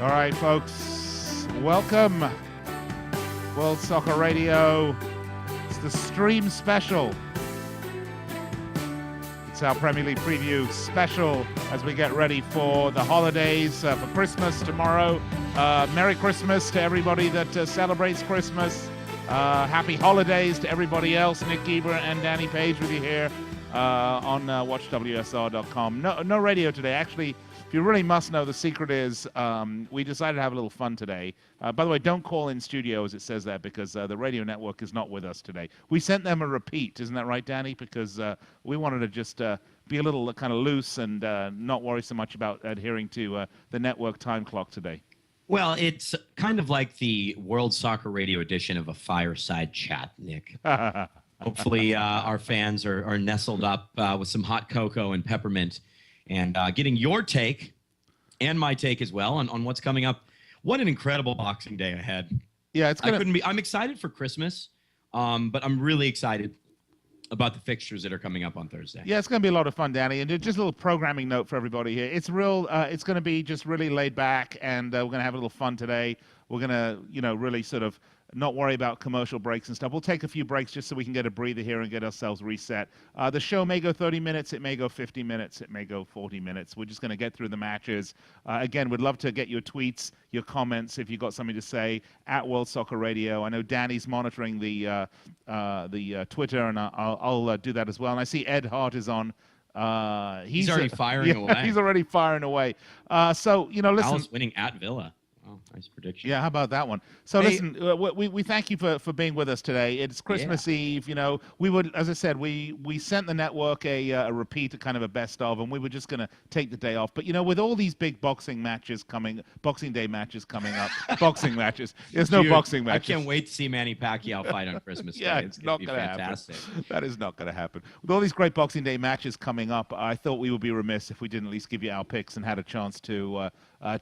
All right, folks, welcome. World Soccer Radio. It's the stream special. It's our Premier League preview special as we get ready for the holidays, for Christmas tomorrow. Merry Christmas to everybody that celebrates Christmas. Happy holidays to everybody else. Nick Geber and Danny Page with you here on watchwsr.com. No radio today. Actually, if you really must know, the secret is we decided to have a little fun today. By the way, don't call in studio as it says that because the radio network is not with us today. We sent them a repeat, isn't that right, Danny? Because we wanted to just be a little kind of loose and not worry so much about adhering to the network time clock today. Well, it's kind of like the World Soccer Radio edition of a fireside chat, Nick. Hopefully our fans are nestled up with some hot cocoa and peppermint and getting your take and my take as well on what's coming up. What an incredible Boxing Day ahead. Yeah, it's gonna... I'm excited for Christmas, but I'm really excited about the fixtures that are coming up on Thursday. Yeah, it's going to be a lot of fun, Danny. And just a little programming note for everybody here. It's it's going to be just really laid back, and we're going to have a little fun today. We're going to, really sort of not worry about commercial breaks and stuff. We'll take a few breaks just so we can get a breather here and get ourselves reset. The show may go 30 minutes. It may go 50 minutes. It may go 40 minutes. We're just going to get through the matches. Again, we'd love to get your tweets, your comments, if you've got something to say, at World Soccer Radio. I know Danny's monitoring the Twitter, and I'll do that as well. And I see Ed Hart is on. He's already firing away. He's already firing away. So, listen. Dallas winning at Villa. Oh, nice prediction. Yeah, how about that one? So listen, we thank you for being with us today. It's Christmas Eve. We would, as I said, we sent the network a repeat, a kind of a best of, and we were just going to take the day off. But with all these big Boxing Day matches coming up, boxing matches. There's no boxing matches. I can't wait to see Manny Pacquiao fight on Christmas Day. Yeah, it's not going to be fantastic. That is not going to happen. With all these great Boxing Day matches coming up, I thought we would be remiss if we didn't at least give you our picks and had a chance to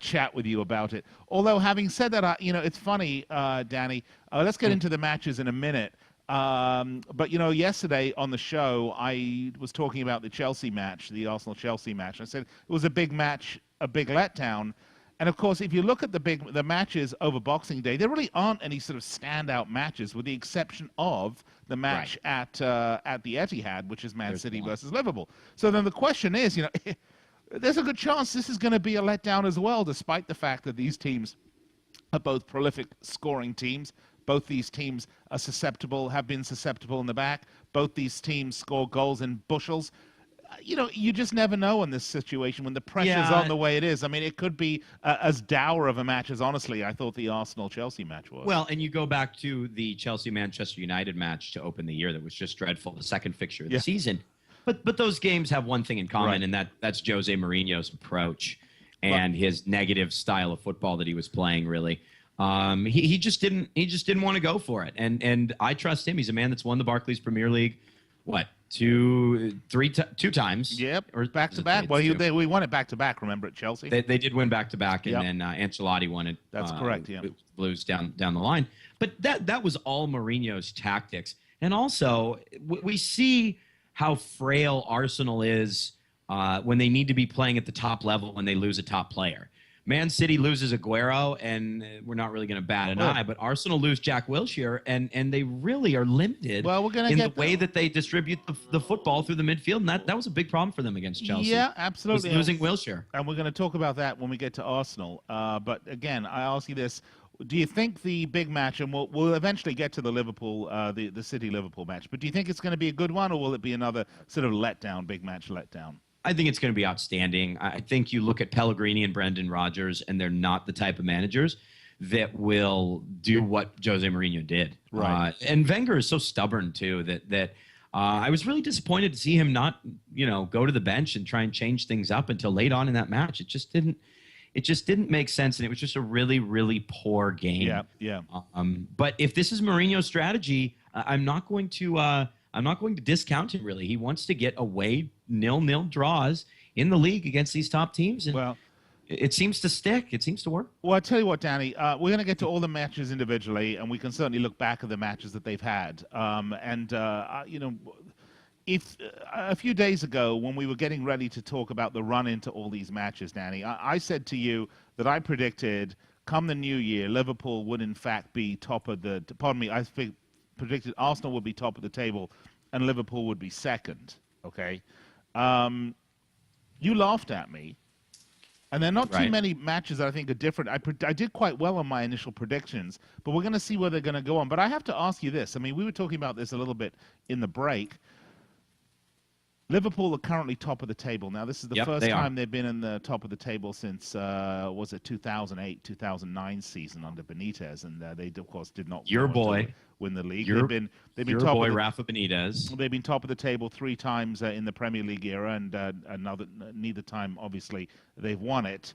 chat with you about it. Although, having said that, it's funny, Danny. Let's get into the matches in a minute. But, yesterday on the show, I was talking about the Chelsea match, the Arsenal-Chelsea match. I said it was a big match, a big letdown. And, of course, if you look at the matches over Boxing Day, there really aren't any sort of standout matches, with the exception of the match at the Etihad, which is Man City versus Liverpool. So then the question is, there's a good chance this is going to be a letdown as well, despite the fact that these teams are both prolific scoring teams. Both these teams are have been susceptible in the back. Both these teams score goals in bushels. You just never know in this situation when the pressure's on the way it is. I mean, it could be as dour of a match as, honestly, I thought the Arsenal-Chelsea match was. Well, and you go back to the Chelsea-Manchester United match to open the year that was just dreadful, the second fixture of the season. But those games have one thing in common, and that's Jose Mourinho's approach and his negative style of football that he was playing. Really, he just didn't want to go for it. And I trust him. He's a man that's won the Barclays Premier League, two times? Yep, or back to back. Well, we won it back to back. Remember at Chelsea? They did win back to back, and then Ancelotti won it. That's correct. Yeah, Blues down the line. But that was all Mourinho's tactics, and also we see how frail Arsenal is when they need to be playing at the top level when they lose a top player. Man City loses Aguero, and we're not really going to bat an eye, but Arsenal lose Jack Wilshere, and they really are limited in the way that they distribute the football through the midfield, and that was a big problem for them against Chelsea. Yeah, absolutely. Losing Wilshere. And we're going to talk about that when we get to Arsenal. But again, I ask you this. Do you think the big match, and we'll eventually get to the Liverpool, the City-Liverpool match, but do you think it's going to be a good one, or will it be another sort of big match letdown? I think it's going to be outstanding. I think you look at Pellegrini and Brendan Rodgers, and they're not the type of managers that will do what Jose Mourinho did. Right. And Wenger is so stubborn, too, that I was really disappointed to see him not, go to the bench and try and change things up until late on in that match. It just didn't make sense, and it was just a really, really poor game. Yeah. But if this is Mourinho's strategy, I'm not going to discount him. Really, he wants to get away 0-0 draws in the league against these top teams, and it seems to stick. It seems to work. Well, I'll tell you what, Danny, we're going to get to all the matches individually, and we can certainly look back at the matches that they've had. If a few days ago, when we were getting ready to talk about the run into all these matches, Danny, I said to you that I predicted come the new year, Liverpool would in fact be top of the. Pardon me, predicted Arsenal would be top of the table, and Liverpool would be second. Okay, you laughed at me. And there are not too Right. many matches that I think are different. I did quite well on my initial predictions, but we're going to see where they're going to go on. But I have to ask you this. I mean, we were talking about this a little bit in the break. Liverpool are currently top of the table. Now, this is the first they are. time they've been in the top of the table since, was it 2008, 2009 season under Benitez. And they, of course, did not Your go on to boy. win the league. Your- They've been Your top boy of the, Rafa Benitez. They've been top of the table 3 times in the Premier League era, and neither time, obviously, they've won it.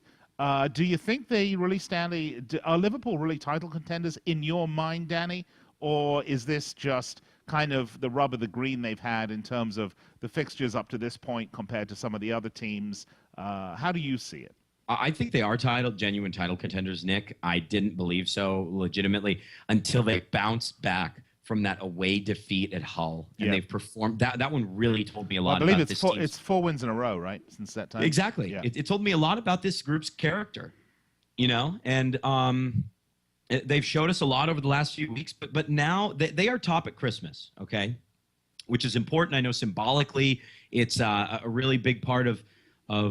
Do you think they really stand are Liverpool really title contenders in your mind, Danny? Or is this just kind of the rub of the green they've had in terms of the fixtures up to this point compared to some of the other teams? How do you see it? I think they are genuine title contenders, Nick. I didn't believe so legitimately until they bounced back from that away defeat at Hull, and Yeah. they've performed. That one really told me a Well, I lot believe about it's this four, team's. it's 4 wins in a row, right? Since that time. Exactly. Yeah. It told me a lot about this group's character, and they've showed us a lot over the last few weeks. But now they are top at Christmas, okay, which is important. I know symbolically, it's a really big part of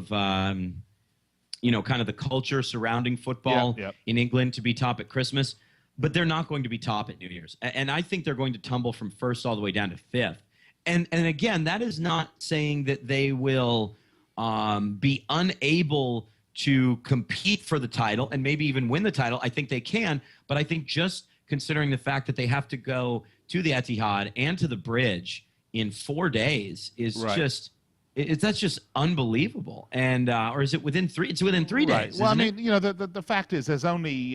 kind of the culture surrounding football Yeah, yeah. in England to be top at Christmas. But they're not going to be top at New Year's, and I think they're going to tumble from first all the way down to fifth. And again, that is not saying that they will be unable to compete for the title and maybe even win the title. I think they can, but I think just considering the fact that they have to go to the Etihad and to the Bridge in 4 days is Right. that's just unbelievable. And or is it within 3? It's within 3 Right. days. Well, I isn't it? mean, the fact is there's only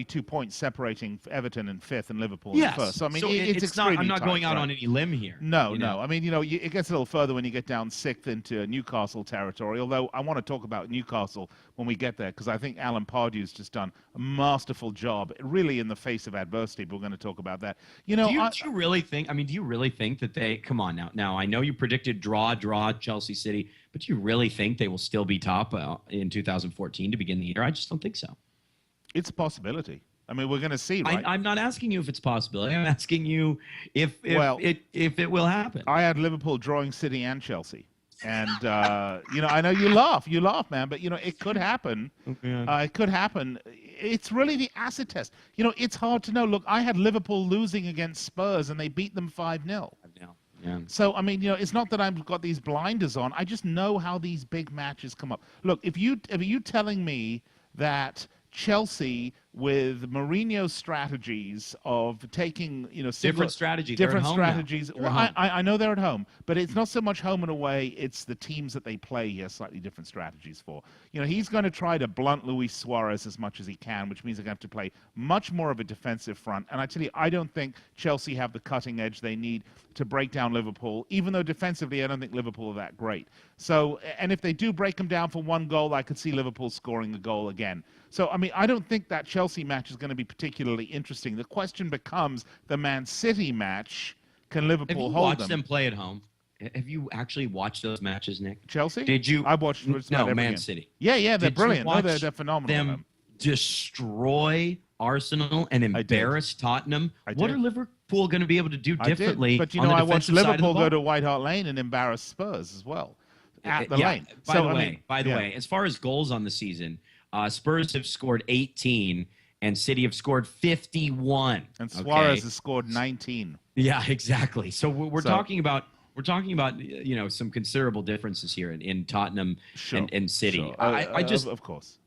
2 points separating Everton in fifth and Liverpool in Yes. first. So I mean, So it's it's not. extremely I'm not tight, going out right? on any limb here. No, you no. know? I mean, it gets a little further when you get down sixth into Newcastle territory. Although I want to talk about Newcastle when we get there because I think Alan Pardew's just done a masterful job, really in the face of adversity. But we're going to talk about that. You know, Do you really think? I mean, do you really think that they? Come on now. Now I know you predicted draw Chelsea City, but do you really think they will still be top in 2014 to begin the year? I just don't think so. it's a possibility. I mean, we're going to see, right? I'm not asking you if it's a possibility. I'm asking you if it will happen. I had Liverpool drawing City and Chelsea. And, I know you laugh, man, but, it could happen. It could happen. It's really the acid test. It's hard to know. Look, I had Liverpool losing against Spurs, and they beat them 5-0. Yeah. So, I mean, it's not that I've got these blinders on. I just know how these big matches come up. Look, if you telling me that Chelsea, with Mourinho's strategies of taking, Different strategy. They're at different home now. strategies. They're Well, at home. I know they're at home, but it's not so much home and away. It's the teams that they play he has slightly different strategies for. He's going to try to blunt Luis Suarez as much as he can, which means they're going to have to play much more of a defensive front. And I tell you, I don't think Chelsea have the cutting edge they need to break down Liverpool, even though defensively I don't think Liverpool are that great. So, and if they do break them down for 1 goal, I could see Liverpool scoring a goal again. So, I mean, I don't think that Chelsea match is going to be particularly interesting. The question becomes the Man City match. Can Have Liverpool you hold watched them? them play at home? Have you actually watched those matches, Nick? Chelsea? Did you? I watched just about No, every Man game. City. Yeah, they're Did you brilliant. No, watch they're phenomenal. them destroy Arsenal and did. embarrass Tottenham. I What did. are Liverpool going to be able to do I did. differently? But on the I watched defensive side of the Liverpool go ball? to White Hart Lane and embarrass Spurs as well at the Yeah, lane. By So, the I way, mean, by the yeah. way, as far as goals on the season, Spurs have scored 18 and City have scored 51. And Suarez okay? has scored 19. Yeah, exactly. So we're So- talking about some considerable differences here in Tottenham Sure, and City. sure. I just of course.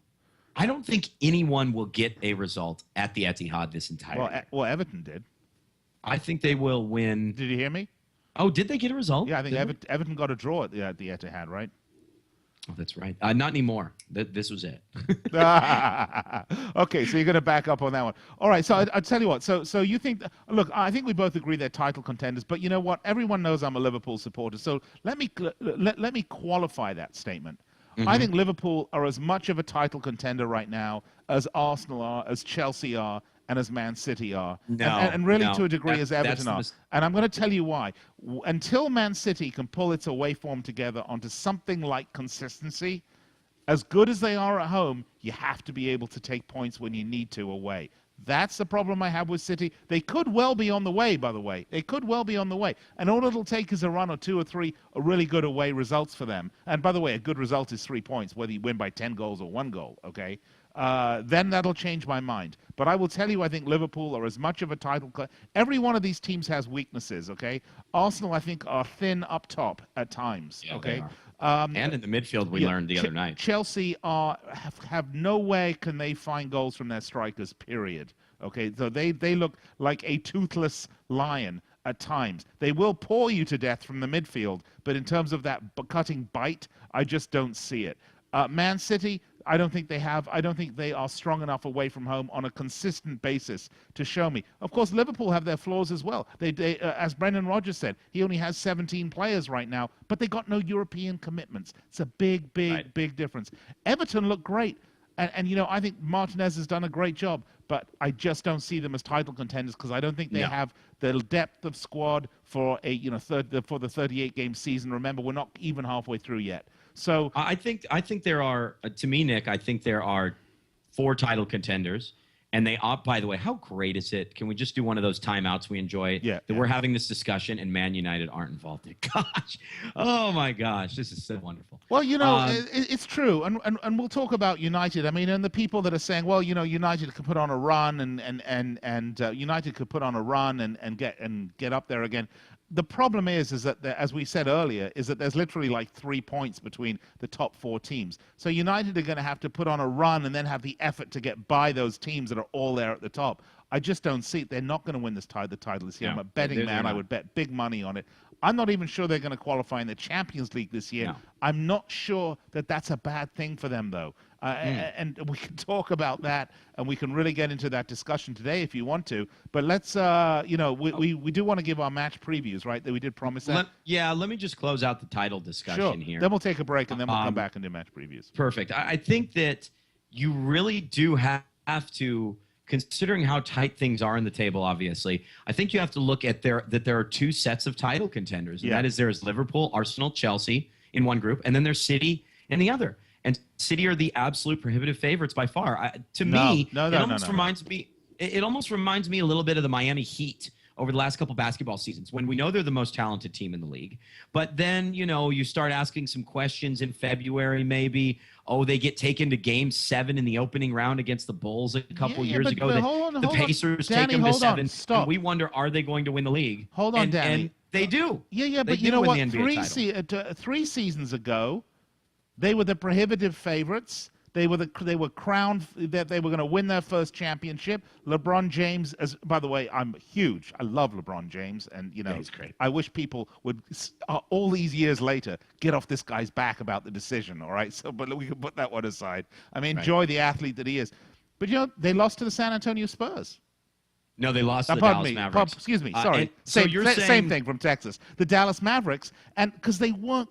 I don't think anyone will get a result at the Etihad this entire year. Well, Everton did. I think they will win. Did you hear me? Oh, did they get a result? Yeah, I think Did they? Everton got a draw at the Etihad, right? Oh, that's right. Not anymore. This was it. Okay, so you're going to back up on that one. All right, so I tell you what. So you think? Look, I think we both agree they're title contenders, but you know what? Everyone knows I'm a Liverpool supporter, so let me qualify that statement. I think Liverpool are as much of a title contender right now as Arsenal are, as Chelsea are, and as Man City are, No, and really no. to a degree as That's Everton the are. And I'm going to tell you why. Until Man City can pull its away form together onto something like consistency, As good as they are at home, you have to be able to take points when you need to away. That's the problem I have with City. They could well be on the way, by the way. They could well be on the way. And all it'll take is a run or 2 or 3 really good away results for them. And by the way, a good result is 3 points, whether you win by 10 goals or 1 goal, okay? Then that'll change my mind. But I will tell you, I think Liverpool are as much of a title... Every one of these teams has weaknesses, okay? Arsenal, I think, are thin up top at times, okay? And in the midfield, we learned the other night. Chelsea have no way can they find goals from their strikers, period. Okay, so they look like a toothless lion at times. They will paw you to death from the midfield, but in terms of that cutting bite, I just don't see it. Man City, I don't think they are strong enough away from home on a consistent basis to show me. Of course, Liverpool have their flaws as well. They as Brendan Rodgers said, he only has 17 players right now, but they got no European commitments. It's a big difference. Everton look great. And you know, I think Martinez has done a great job, but I just don't see them as title contenders because I don't think they have the depth of squad for for the 38-game season. Remember, we're not even halfway through yet. So I think there are, to me, Nick, I think there are 4 title contenders. And they opt, by the way, how great is it? Can we just do one of those timeouts we enjoy? We're having this discussion and Man United aren't involved in. Gosh. Oh, my gosh. This is so wonderful. Well, you know, it's true. And we'll talk about United. I mean, and the people that are saying, well, you know, United could put on a run and United could put on a run and get up there again. The problem is that, as we said earlier, is that there's literally like 3 points between the top 4 teams. So United are going to have to put on a run and then have the effort to get by those teams that are all there at the top. I just don't see it. They're not going to win the title this year. No, I'm a betting man. I would bet big money on it. I'm not even sure they're going to qualify in the Champions League this year. No. I'm not sure that that's a bad thing for them, though. And we can talk about that, and we can really get into that discussion today if you want to. But let's, we do want to give our match previews, right? That we did promise that. Let me just close out the title discussion here. Then we'll take a break, and then we'll come back and do match previews. Perfect. I think that you really do have to, considering how tight things are in the table, obviously, I think you have to look at that there are 2 sets of title contenders. And that is, there's Liverpool, Arsenal, Chelsea in one group, and then there's City in the other. And City are the absolute prohibitive favorites by far. It almost reminds me a little bit of the Miami Heat over the last couple basketball seasons, when we know they're the most talented team in the league. But then, you know, you start asking some questions in February, maybe. Oh, they get taken to Game 7 in the opening round against the Bulls a couple years ago. The Pacers take them to 7. And we wonder, are they going to win the league? Hold on, Danny. And they do. Yeah, but you know what? 3 seasons ago, they were the prohibitive favorites. They were crowned that they were going to win their first championship. LeBron James, by the way, I'm huge. I love LeBron James, and you know, he's great. I wish people would all these years later get off this guy's back about the decision. All right, so but we can put that one aside. I mean, enjoy the athlete that he is. But you know, they lost to the San Antonio Spurs. No, they lost to the Dallas Mavericks. Excuse me, sorry. Same thing from Texas. The Dallas Mavericks, and because they weren't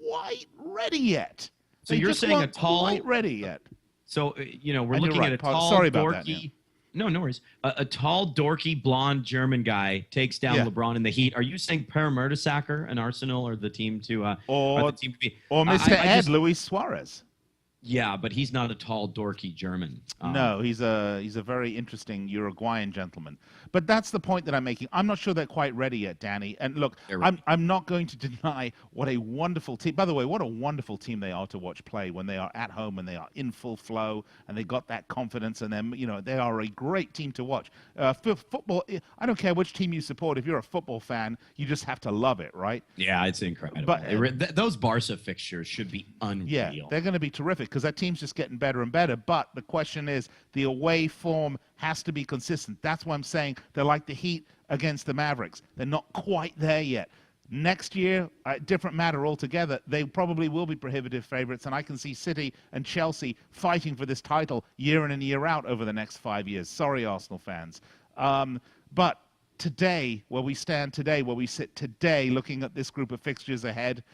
quite ready yet. So you're saying a tall, quite ready yet. So we're looking at a tall, dorky. No worries. A tall, dorky, blonde German guy takes down LeBron in the Heat. Are you saying Per Mertesacker and Arsenal are the team to or Mr. Luis Suarez? Yeah, but he's not a tall, dorky German. No, he's a very interesting Uruguayan gentleman. But that's the point that I'm making. I'm not sure they're quite ready yet, Danny. And look, I'm not going to deny what a wonderful team. By the way, what a wonderful team they are to watch play when they are at home and they are in full flow and they got that confidence. And then they are a great team to watch. Football, I don't care which team you support. If you're a football fan, you just have to love it, right? Yeah, it's incredible. But those Barca fixtures should be unreal. Yeah, they're going to be terrific, because that team's just getting better and better. But the question is, the away form has to be consistent. That's why I'm saying they're like the Heat against the Mavericks. They're not quite there yet. Next year, different matter altogether. They probably will be prohibitive favorites, and I can see City and Chelsea fighting for this title year in and year out over the next 5 years. Sorry, Arsenal fans. But today, where we stand today, where we sit today, looking at this group of fixtures ahead,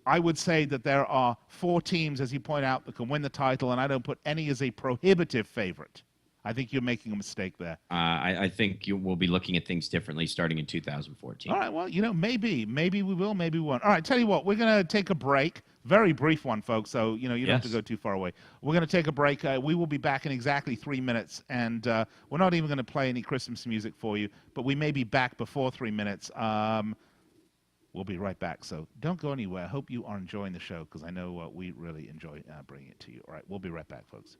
I would say that there are 4 teams, as you point out, that can win the title, and I don't put any as a prohibitive favorite. I think you're making a mistake there. I think you will be looking at things differently starting in All 2014. right, well, maybe we will, maybe we won't. All right, tell you what, we're going to take a break. Very brief one, folks, so, you don't have to Yes. go too far away. We're going to take a break. We will be back in exactly 3 minutes, and we're not even going to play any Christmas music for you, but we may be back before 3 minutes. We'll be right back, so don't go anywhere. Hope you are enjoying the show, because I know we really enjoy bringing it to you. All right, we'll be right back, folks.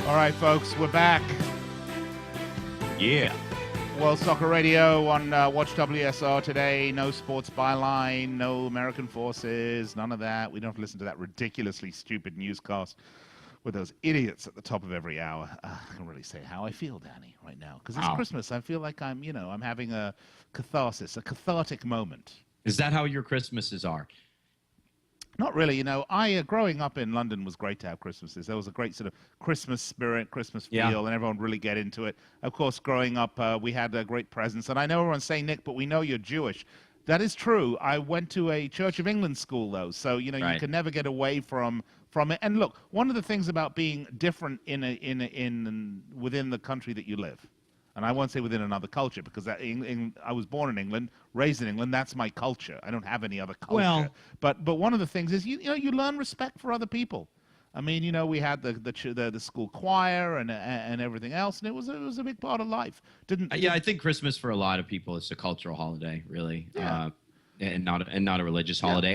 All right, folks, we're back. Yeah. World Soccer Radio on Watch WSR today. No sports byline, no American forces, none of that. We don't have to listen to that ridiculously stupid newscast with those idiots at the top of every hour. I can really say how I feel, Danny, right now. Because it's Wow. Christmas. I feel like I'm having a catharsis, a cathartic moment. Is that how your Christmases are? Not really, I growing up in London was great to have Christmases. There was a great sort of Christmas spirit, Christmas feel, Yeah. and everyone would really get into it. Of course, growing up, we had great presents. And I know everyone's saying, Nick, but we know you're Jewish. That is true. I went to a Church of England school, though, so you Right. can never get away from it. And look, one of the things about being different within the country that you live, and I won't say within another culture, because I was born in England, raised in England. That's my culture. I don't have any other culture. Well- But one of the things is you learn respect for other people. I mean, we had the school choir and everything else, and it was a big part of life. Yeah, I think Christmas for a lot of people is a cultural holiday, really, Yeah. and not a religious holiday.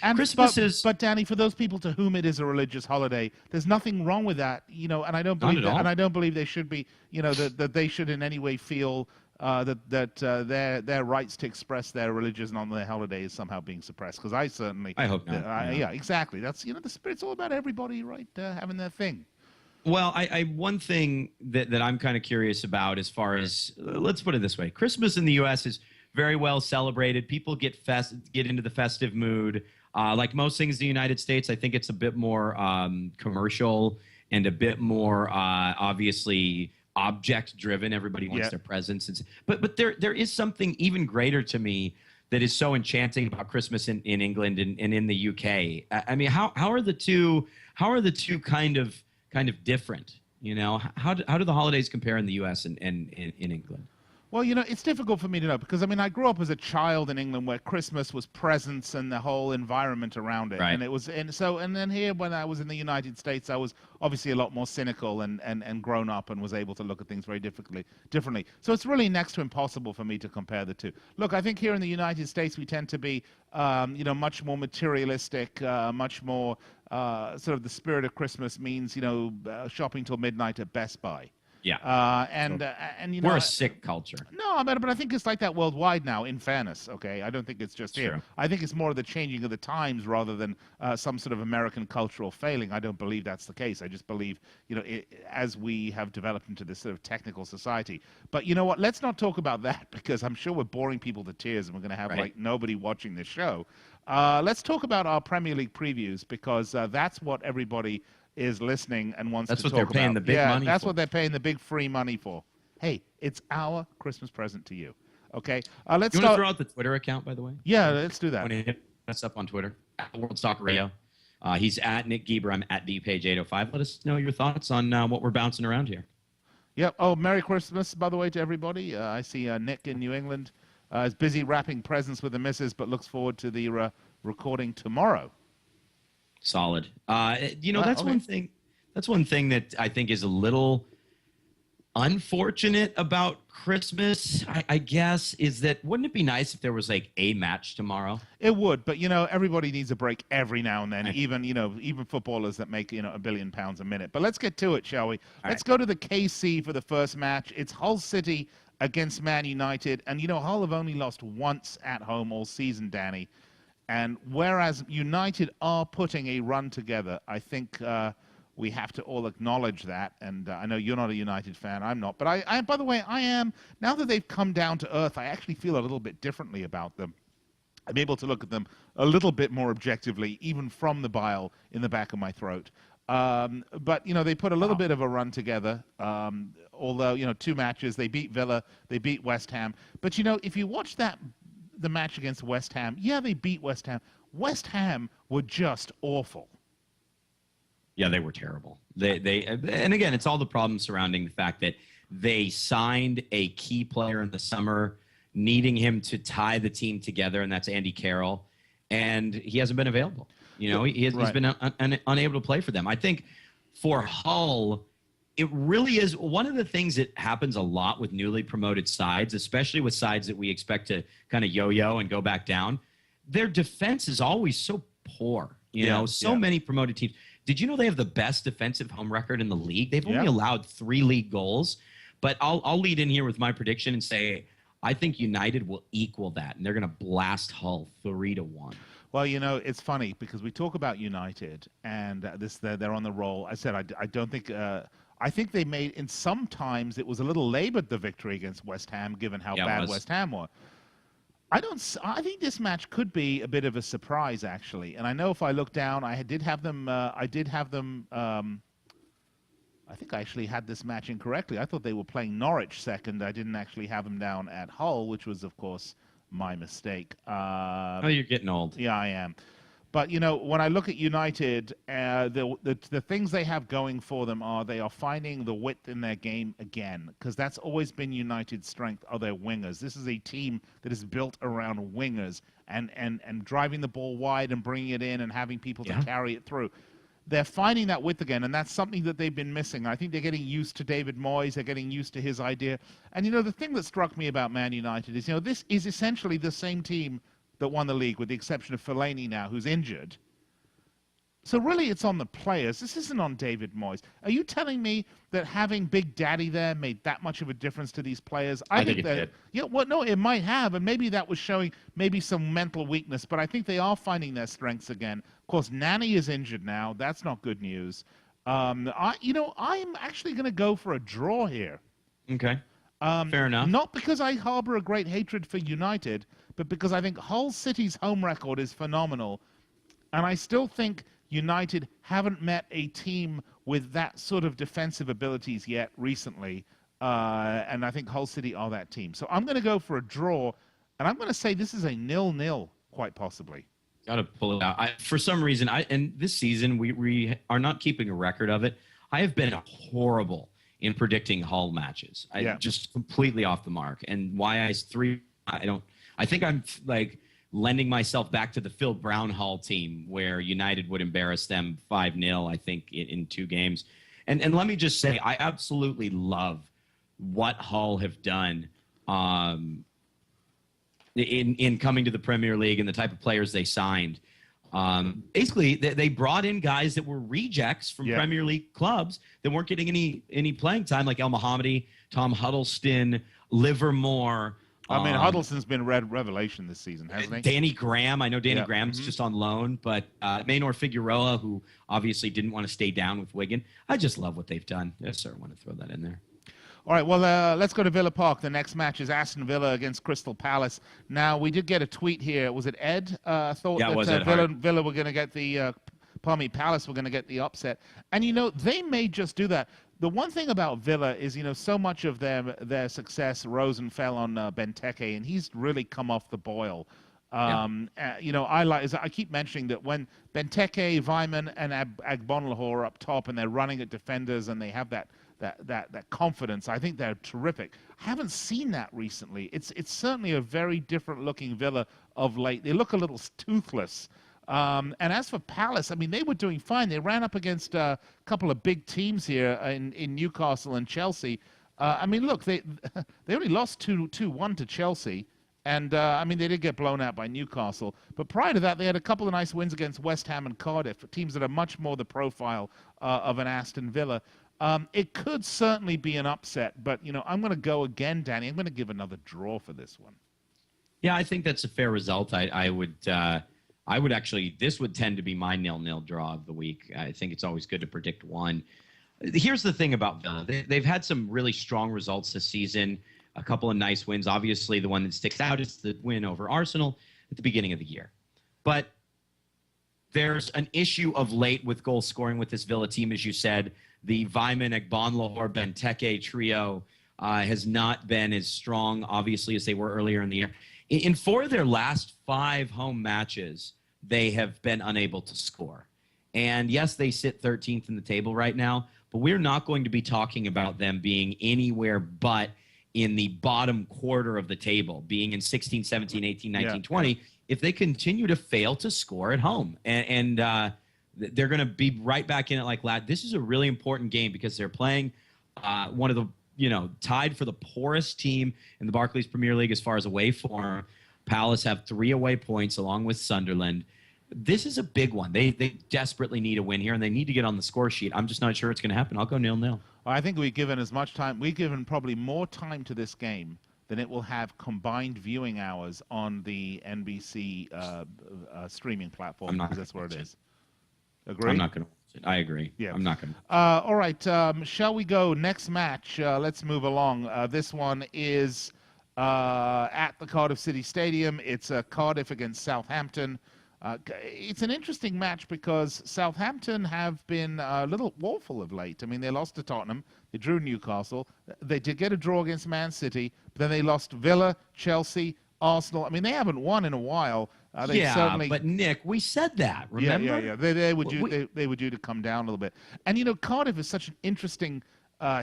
And Christmas is but Danny, for those people to whom it is a religious holiday, there's nothing wrong with that, and I don't believe at all. and I don't believe they should be, that they should in any way feel that their rights to express their religion on their holiday is somehow being suppressed. Because I certainly, I hope not. Yeah, exactly. That's the spirit's all about everybody, right, having their thing. Well, I one thing that I'm kind of curious about, as far as let's put it this way: Christmas in the U.S. is very well celebrated. People get into the festive mood. Like most things in the United States, I think it's a bit more commercial and a bit more obviously object driven. Everybody wants their presents, but there is something even greater to me that is so enchanting about Christmas in England and in the UK. I mean, how are the two kind of different? How do the holidays compare in the U.S. and in England? Well, it's difficult for me to know, because I grew up as a child in England where Christmas was presents and the whole environment around it. Right. And then here when I was in the United States, I was obviously a lot more cynical and grown up, and was able to look at things very differently. So it's really next to impossible for me to compare the two. Look, I think here in the United States we tend to be much more materialistic, much more sort of the spirit of Christmas means shopping till midnight at Best Buy. Yeah. And We're a sick culture. No, but I think it's like that worldwide now, in fairness, okay? I don't think it's just here. True. I think it's more of the changing of the times rather than some sort of American cultural failing. I don't believe that's the case. I just believe, as we have developed into this sort of technical society. But you know what? Let's not talk about that, because I'm sure we're boring people to tears and we're going to have Right. like nobody watching this show. Let's talk about our Premier League previews, because that's what everybody is listening and wants That's to what talk they're paying about. the big money That's for. what they're paying the big free money for. Hey, it's our Christmas present to you. Okay, let's You want to start. throw out the Twitter account, by the way? Yeah, let's do that. Want to hit us up on Twitter at World Soccer Radio. He's at Nick Geber. I'm at DPage805. Let us know your thoughts on what we're bouncing around here. Yep. Oh, Merry Christmas, by the way, to everybody. I see Nick in New England is busy wrapping presents with the missus, but looks forward to the recording tomorrow. Solid. That's okay. one thing. That's one thing that I think is a little unfortunate about Christmas, I guess, is that wouldn't it be nice if there was like a match tomorrow? It would, but everybody needs a break every now and then. Even footballers that make £1 billion a minute. But let's get to it, shall we? Let's go to the KC for the first match. It's Hull City against Man United, and Hull have only lost once at home all season, Danny. And whereas United are putting a run together, I think we have to all acknowledge that. And I know you're not a United fan, I'm not. But I by the way, I am. Now that they've come down to earth, I actually feel a little bit differently about them. I'm able to look at them a little bit more objectively, even from the bile in the back of my throat. But they put a little bit of a run together. Although 2 matches, they beat Villa, they beat West Ham. But if you watch the match against West Ham, yeah, they beat West Ham. West Ham were just awful. Yeah, they were terrible. And again, it's all the problems surrounding the fact that they signed a key player in the summer, needing him to tie the team together, and that's Andy Carroll, and he hasn't been available. He's been unable to play for them. I think for Hull, it really is one of the things that happens a lot with newly promoted sides, especially with sides that we expect to kind of yo-yo and go back down. Their defense is always so poor. Many promoted teams. Did you know they have the best defensive home record in the league? They've only allowed 3 league goals. But I'll lead in here with my prediction and say I think United will equal that, and they're going to blast Hull 3-1. Well, it's funny because we talk about United and they're on the roll. I said I don't think. I think they made, in some times, it was a little labored, the victory against West Ham, given how bad West Ham were. I think this match could be a bit of a surprise, actually. And I know if I look down, I did have them. I think I actually had this match incorrectly. I thought they were playing Norwich second. I didn't actually have them down at Hull, which was, of course, my mistake. You're getting old. Yeah, I am. But, when I look at United, the things they have going for them are they are finding the width in their game again, because that's always been United's strength, are their wingers. This is a team that is built around wingers and driving the ball wide and bringing it in and having people to carry it through. They're finding that width again, and that's something that they've been missing. I think they're getting used to David Moyes. They're getting used to his idea. And, the thing that struck me about Man United is, this is essentially the same team that won the league, with the exception of Fellaini now, who's injured. So really, it's on the players. This isn't on David Moyes. Are you telling me that having Big Daddy there made that much of a difference to these players? I think it did. Yeah, well, no, it might have, and maybe that was showing maybe some mental weakness, but I think they are finding their strengths again. Of course, Nani is injured now. That's not good news. I'm actually going to go for a draw here. Okay. Fair enough. Not because I harbor a great hatred for United, but because I think Hull City's home record is phenomenal. And I still think United haven't met a team with that sort of defensive abilities yet recently. And I think Hull City are that team. So I'm going to go for a draw. And I'm going to say this is a 0-0, quite possibly. Got to pull it out. For some reason, and this season, we are not keeping a record of it. I have been horrible in predicting Hull matches. Just completely off the mark. And why I think I'm like lending myself back to the Phil Brown Hull team where United would embarrass them 5-0, I think, in 2 games. And let me just say, I absolutely love what Hull have done in coming to the Premier League and the type of players they signed. Basically, they brought in guys that were rejects from Premier League clubs that weren't getting any playing time, like El Mohammadi, Tom Huddleston, Livermore. I mean, Huddleston's been revelation this season, hasn't he? Danny Graham. I know Danny Graham's just on loan, but Maynor Figueroa, who obviously didn't want to stay down with Wigan. I just love what they've done. Yes, sir. I want to throw that in there. All right, well, let's go to Villa Park. The next match is Aston Villa against Crystal Palace. Now, we did get a tweet here. Was it Ed? Thought that Villa Villa were going to get the Palace were going to get the upset. And, they may just do that. The one thing about Villa is, so much of their success rose and fell on Benteke, and he's really come off the boil. I keep mentioning that when Benteke, Weimann, and Agbonlahor are up top and they're running at defenders and they have that confidence, I think they're terrific. I haven't seen that recently. It's certainly a very different looking Villa of late. They look a little toothless. And as for Palace, I mean, they were doing fine. They ran up against a couple of big teams here in Newcastle and Chelsea. I mean, look, they only lost 2-1 to Chelsea. And, they did get blown out by Newcastle. But prior to that, they had a couple of nice wins against West Ham and Cardiff, teams that are much more the profile of an Aston Villa. It could certainly be an upset, but, I'm going to go again, Danny. I'm going to give another draw for this one. Yeah, I think that's a fair result. I would actually, this would tend to be my 0-0 draw of the week. I think it's always good to predict one. Here's the thing about Villa. They've had some really strong results this season, a couple of nice wins. Obviously, the one that sticks out is the win over Arsenal at the beginning of the year. But there's an issue of late with goal scoring with this Villa team, as you said. The Weimann, Agbonlahor, Benteke trio has not been as strong, obviously, as they were earlier in the year. In 4 of their last 5 home matches, they have been unable to score. And yes, they sit 13th in the table right now, but we're not going to be talking about them being anywhere but in the bottom quarter of the table, being in 16, 17, 18, 19, 20, if they continue to fail to score at home. And they're going to be right back in it like that. This is a really important game because they're playing one of the, tied for the poorest team in the Barclays Premier League as far as away form. Palace have 3 away points along with Sunderland. This is a big one. They desperately need a win here, and they need to get on the score sheet. I'm just not sure it's going to happen. I'll go 0-0. I think we've given as much time. We've given probably more time to this game than it will have combined viewing hours on the NBC streaming platform, because that's where it is. Agree? I'm not going to watch it. I agree. Yeah. I'm not going to. All right. Shall we go next match? Let's move along. This one is at the Cardiff City Stadium. It's Cardiff against Southampton. It's an interesting match because Southampton have been a little woeful of late. I mean, they lost to Tottenham. They drew Newcastle. They did get a draw against Man City. But then they lost Villa, Chelsea, Arsenal. I mean, they haven't won in a while. But Nick, we said that, remember? Yeah. They were due to come down a little bit. And, Cardiff is such an interesting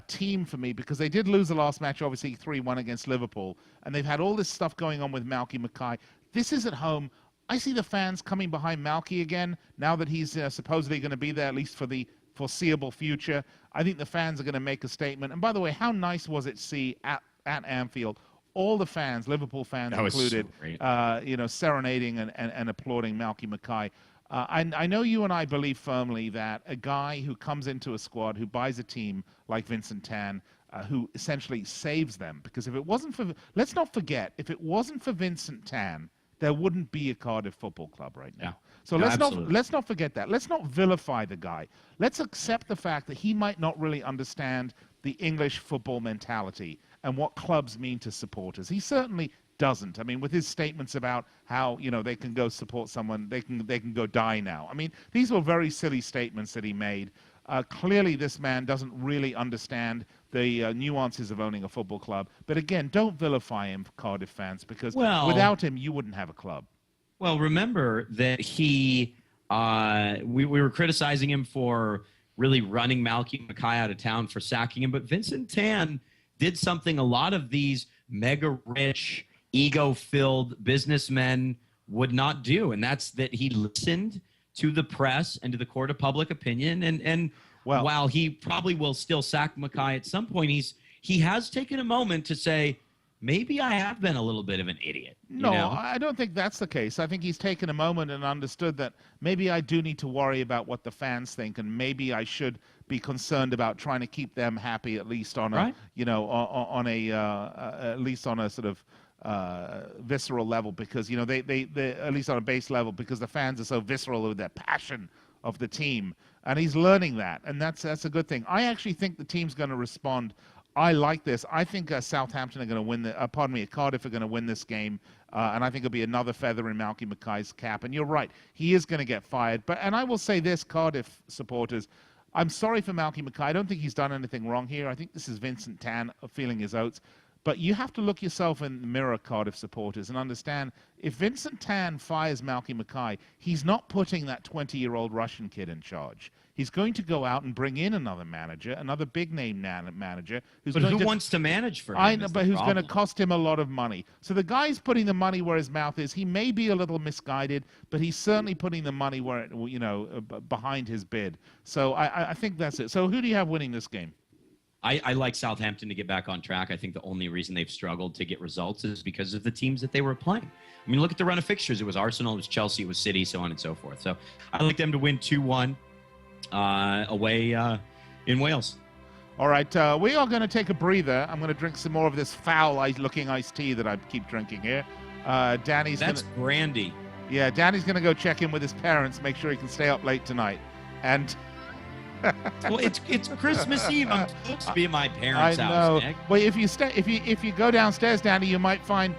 team for me because they did lose the last match, obviously 3-1 against Liverpool. And they've had all this stuff going on with Malky Mackay. This is at home. I see the fans coming behind Malky again now that he's supposedly going to be there, at least for the foreseeable future. I think the fans are going to make a statement. And by the way, how nice was it to see at Anfield all the fans, Liverpool fans included, so serenading and applauding Malky Mackay. I know you and I believe firmly that a guy who comes into a squad, who buys a team like Vincent Tan, who essentially saves them, because if it wasn't for, let's not forget, if it wasn't for Vincent Tan, there wouldn't be a Cardiff Football Club right now. So let's not forget that. Let's not vilify the guy. Let's accept the fact that he might not really understand the English football mentality and what clubs mean to supporters. He certainly doesn't. I mean, with his statements about how, they can go support someone, they can go die now. I mean, these were very silly statements that he made. Clearly, this man doesn't really understand the nuances of owning a football club. But again, don't vilify him, Cardiff fans, because without him, you wouldn't have a club. Well, remember that we were criticizing him for really running Malky Mackay out of town, for sacking him. But Vincent Tan did something a lot of these mega-rich, ego-filled businessmen would not do, and that's that he listened to the press and to the court of public opinion. And while he probably will still sack Mackay at some point, he has taken a moment to say, maybe I have been a little bit of an idiot. No, I don't think that's the case. I think he's taken a moment and understood that maybe I do need to worry about what the fans think, and maybe I should be concerned about trying to keep them happy, at least on a, at least on a sort of visceral level, because they at least on a base level, because the fans are so visceral with their passion of the team, and he's learning that, and that's a good thing. I actually think the team's going to respond. I like this. I think Southampton are going to win Cardiff are going to win this game, and I think it'll be another feather in Malky Mackay's cap. And you're right, he is going to get fired. And I will say this, Cardiff supporters, I'm sorry for Malky Mackay. I don't think he's done anything wrong here. I think this is Vincent Tan feeling his oats. But you have to look yourself in the mirror, Cardiff supporters, and understand if Vincent Tan fires Malky Mackay, he's not putting that 20-year-old Russian kid in charge. He's going to go out and bring in another manager, another big-name manager. Who wants to manage for him? I know, but who's going to cost him a lot of money. So the guy's putting the money where his mouth is. He may be a little misguided, but he's certainly putting the money where behind his bid. So I think that's it. So who do you have winning this game? I like Southampton to get back on track. I think the only reason they've struggled to get results is because of the teams that they were playing. I mean, look at the run of fixtures. It was Arsenal, it was Chelsea, it was City, so on and so forth. So I like them to win 2-1 away in Wales. All right, we are going to take a breather. I'm going to drink some more of this foul-looking iced tea that I keep drinking here. That's brandy. Yeah, Danny's going to go check in with his parents, make sure he can stay up late tonight. And well, it's Christmas Eve. I'm supposed to be at my parents' I know. house, Nick. Well, if you go downstairs, Danny, you might find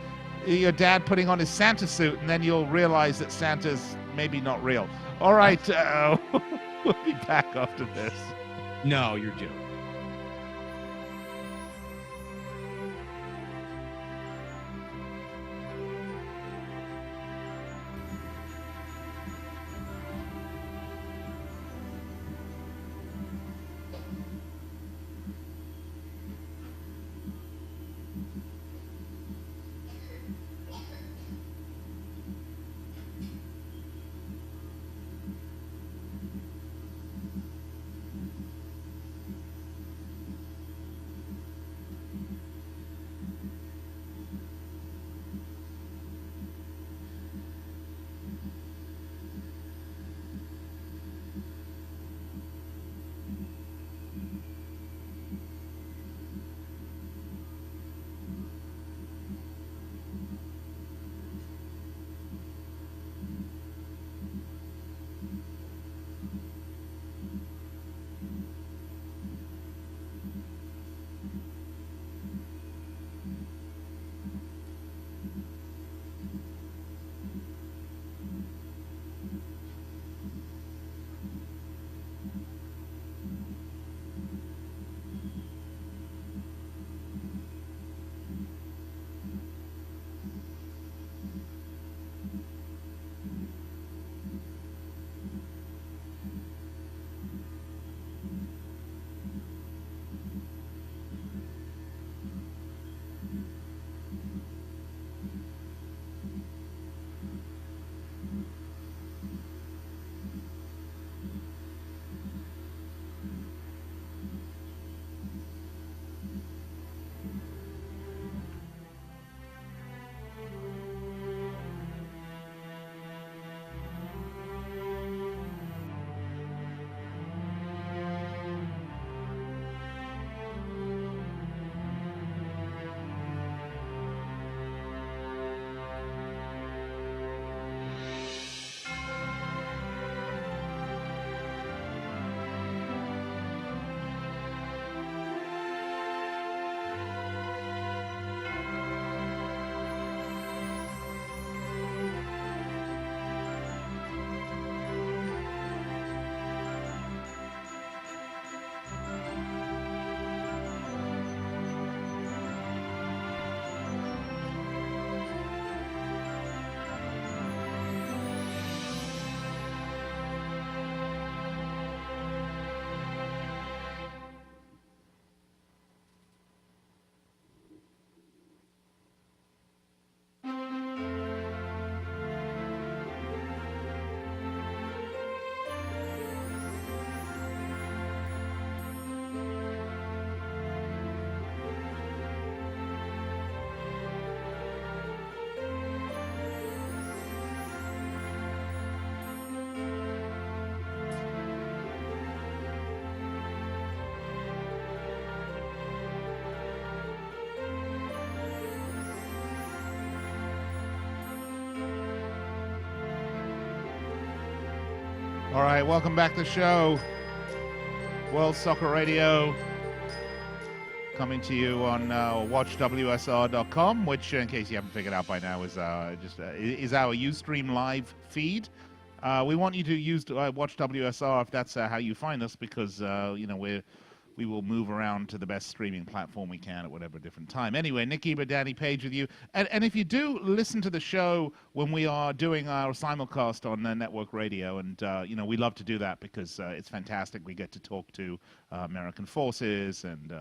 your dad putting on his Santa suit, and then you'll realize that Santa's maybe not real. All right, we'll be back after this. No, you're joking. All right, welcome back to the show. World Soccer Radio. coming to you on watchwsr.com, which, in case you haven't figured out by now, is our Ustream live feed. We want you to use Watch WSR if that's how you find us, because we will move around to the best streaming platform we can at whatever different time. Anyway, Nick Ebert, Danny Page with you. And if you do listen to the show when we are doing our simulcast on network radio, and we love to do that because it's fantastic. We get to talk to American forces and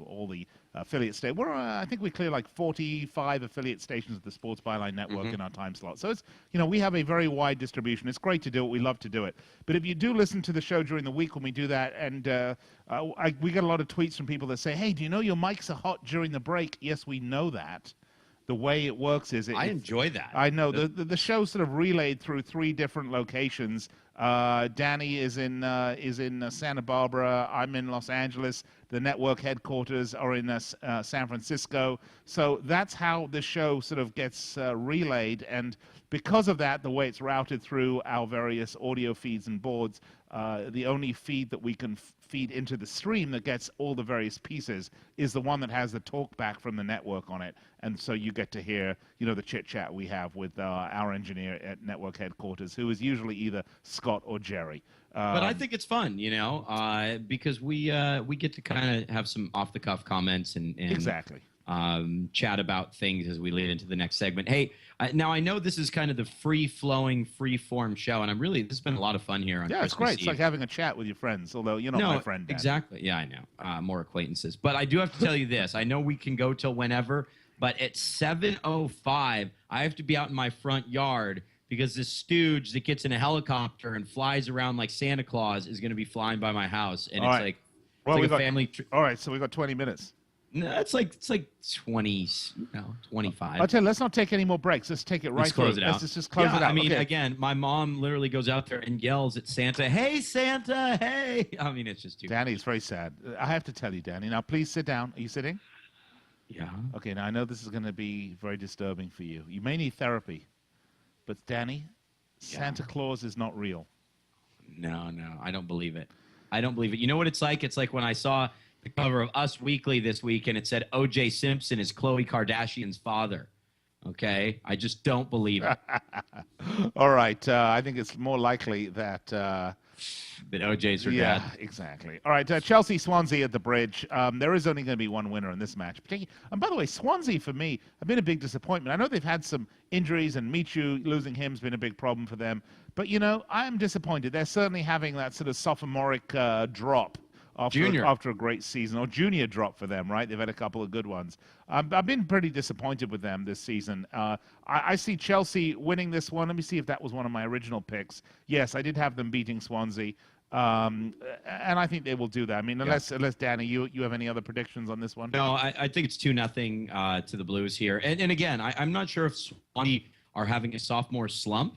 all the affiliate stations. I think we clear like 45 affiliate stations of the Sports Byline Network in our time slot. So it's we have a very wide distribution. It's great to do it. We love to do it. But if you do listen to the show during the week when we do that, and we get a lot of tweets from people that say, "Hey, do you know your mics are hot during the break?" Yes, we know that. The way it works is I enjoy that. I know the show's sort of relayed through 3 different locations. Danny is in Santa Barbara. I'm in Los Angeles. The network headquarters are in San Francisco. So that's how the show sort of gets relayed. And because of that, the way it's routed through our various audio feeds and boards, the only feed that we can feed into the stream that gets all the various pieces is the one that has the talk back from the network on it. And so you get to hear, the chit chat we have with our engineer at network headquarters, who is usually either Scott or Jerry. But I think it's fun, because we get to kind of have some off the cuff comments and exactly. Chat about things as we lead into the next segment. Hey, now I know this is kind of the free-flowing, free-form show, and this has been a lot of fun here on Christmas it's great. Eve. It's like having a chat with your friends, although you're not my friend, Dan. Exactly. Yeah, I know. More acquaintances. But I do have to tell you this. I know we can go till whenever, but at 7:05, I have to be out in my front yard because this stooge that gets in a helicopter and flies around like Santa Claus is going to be flying by my house, and all it's right. like a family. All right, so we got 20 minutes. No, it's like 20, 25. I'll tell you, let's not take any more breaks. Let's take it right Let's close through. it out. Let's just close it out. I mean, okay. Again, my mom literally goes out there and yells at Santa, "Hey, Santa, hey!" I mean, it's just too Danny, it's very sad. I have to tell you, Danny. Now, please sit down. Are you sitting? Yeah. Okay, now I know this is going to be very disturbing for you. You may need therapy. But, Danny, Santa Claus is not real. No, I don't believe it. I don't believe it. You know what it's like? It's like when I saw the cover of Us Weekly this week, and it said O.J. Simpson is Khloe Kardashian's father. Okay? I just don't believe it. All right. I think it's more likely that... that O.J.'s her dad. Yeah, exactly. All right. Chelsea-Swansea at the Bridge. There is only going to be one winner in this match. And by the way, Swansea, for me, have been a big disappointment. I know they've had some injuries, and Michu losing him has been a big problem for them. But, I am disappointed. They're certainly having that sort of sophomoric drop after a great season, or junior drop for them, right? They've had a couple of good ones. I've been pretty disappointed with them this season. I see Chelsea winning this one. Let me see if that was one of my original picks. Yes, I did have them beating Swansea, and I think they will do that. I mean, unless Danny, you have any other predictions on this one? No, I think it's 2-0 to the Blues here. And again, I'm not sure if Swansea are having a sophomore slump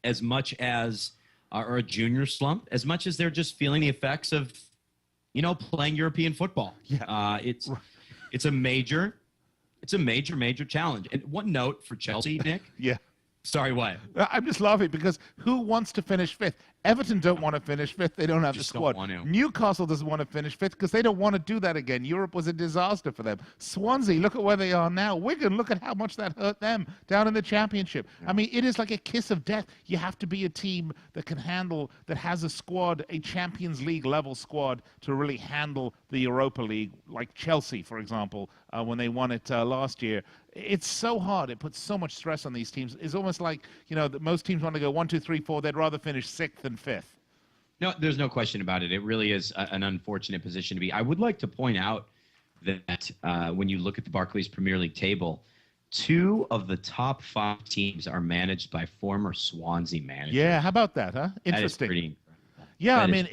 as much as, or a junior slump, as much as they're just feeling the effects of playing European football. Yeah. It's a major challenge. And one note for Chelsea, Nick. Yeah. Sorry, what? I'm just laughing because who wants to finish fifth? Everton don't want to finish fifth. They don't have the squad. Don't want to. Newcastle doesn't want to finish fifth because they don't want to do that again. Europe was a disaster for them. Swansea, look at where they are now. Wigan, look at how much that hurt them down in the Championship. Yeah. I mean, it is like a kiss of death. You have to be a team that can handle, that has a squad, a Champions League level squad to really handle the Europa League, like Chelsea, for example, when they won it last year. It's so hard. It puts so much stress on these teams. It's almost like, that most teams want to go 1, 2, 3, 4. They'd rather finish 6th than 5th. No, there's no question about it. It really is an unfortunate position to be. I would like to point out that when you look at the Barclays Premier League table, 2 of the top 5 teams are managed by former Swansea managers. Yeah, how about that, huh? Interesting. That is pretty incredible. Yeah, I mean,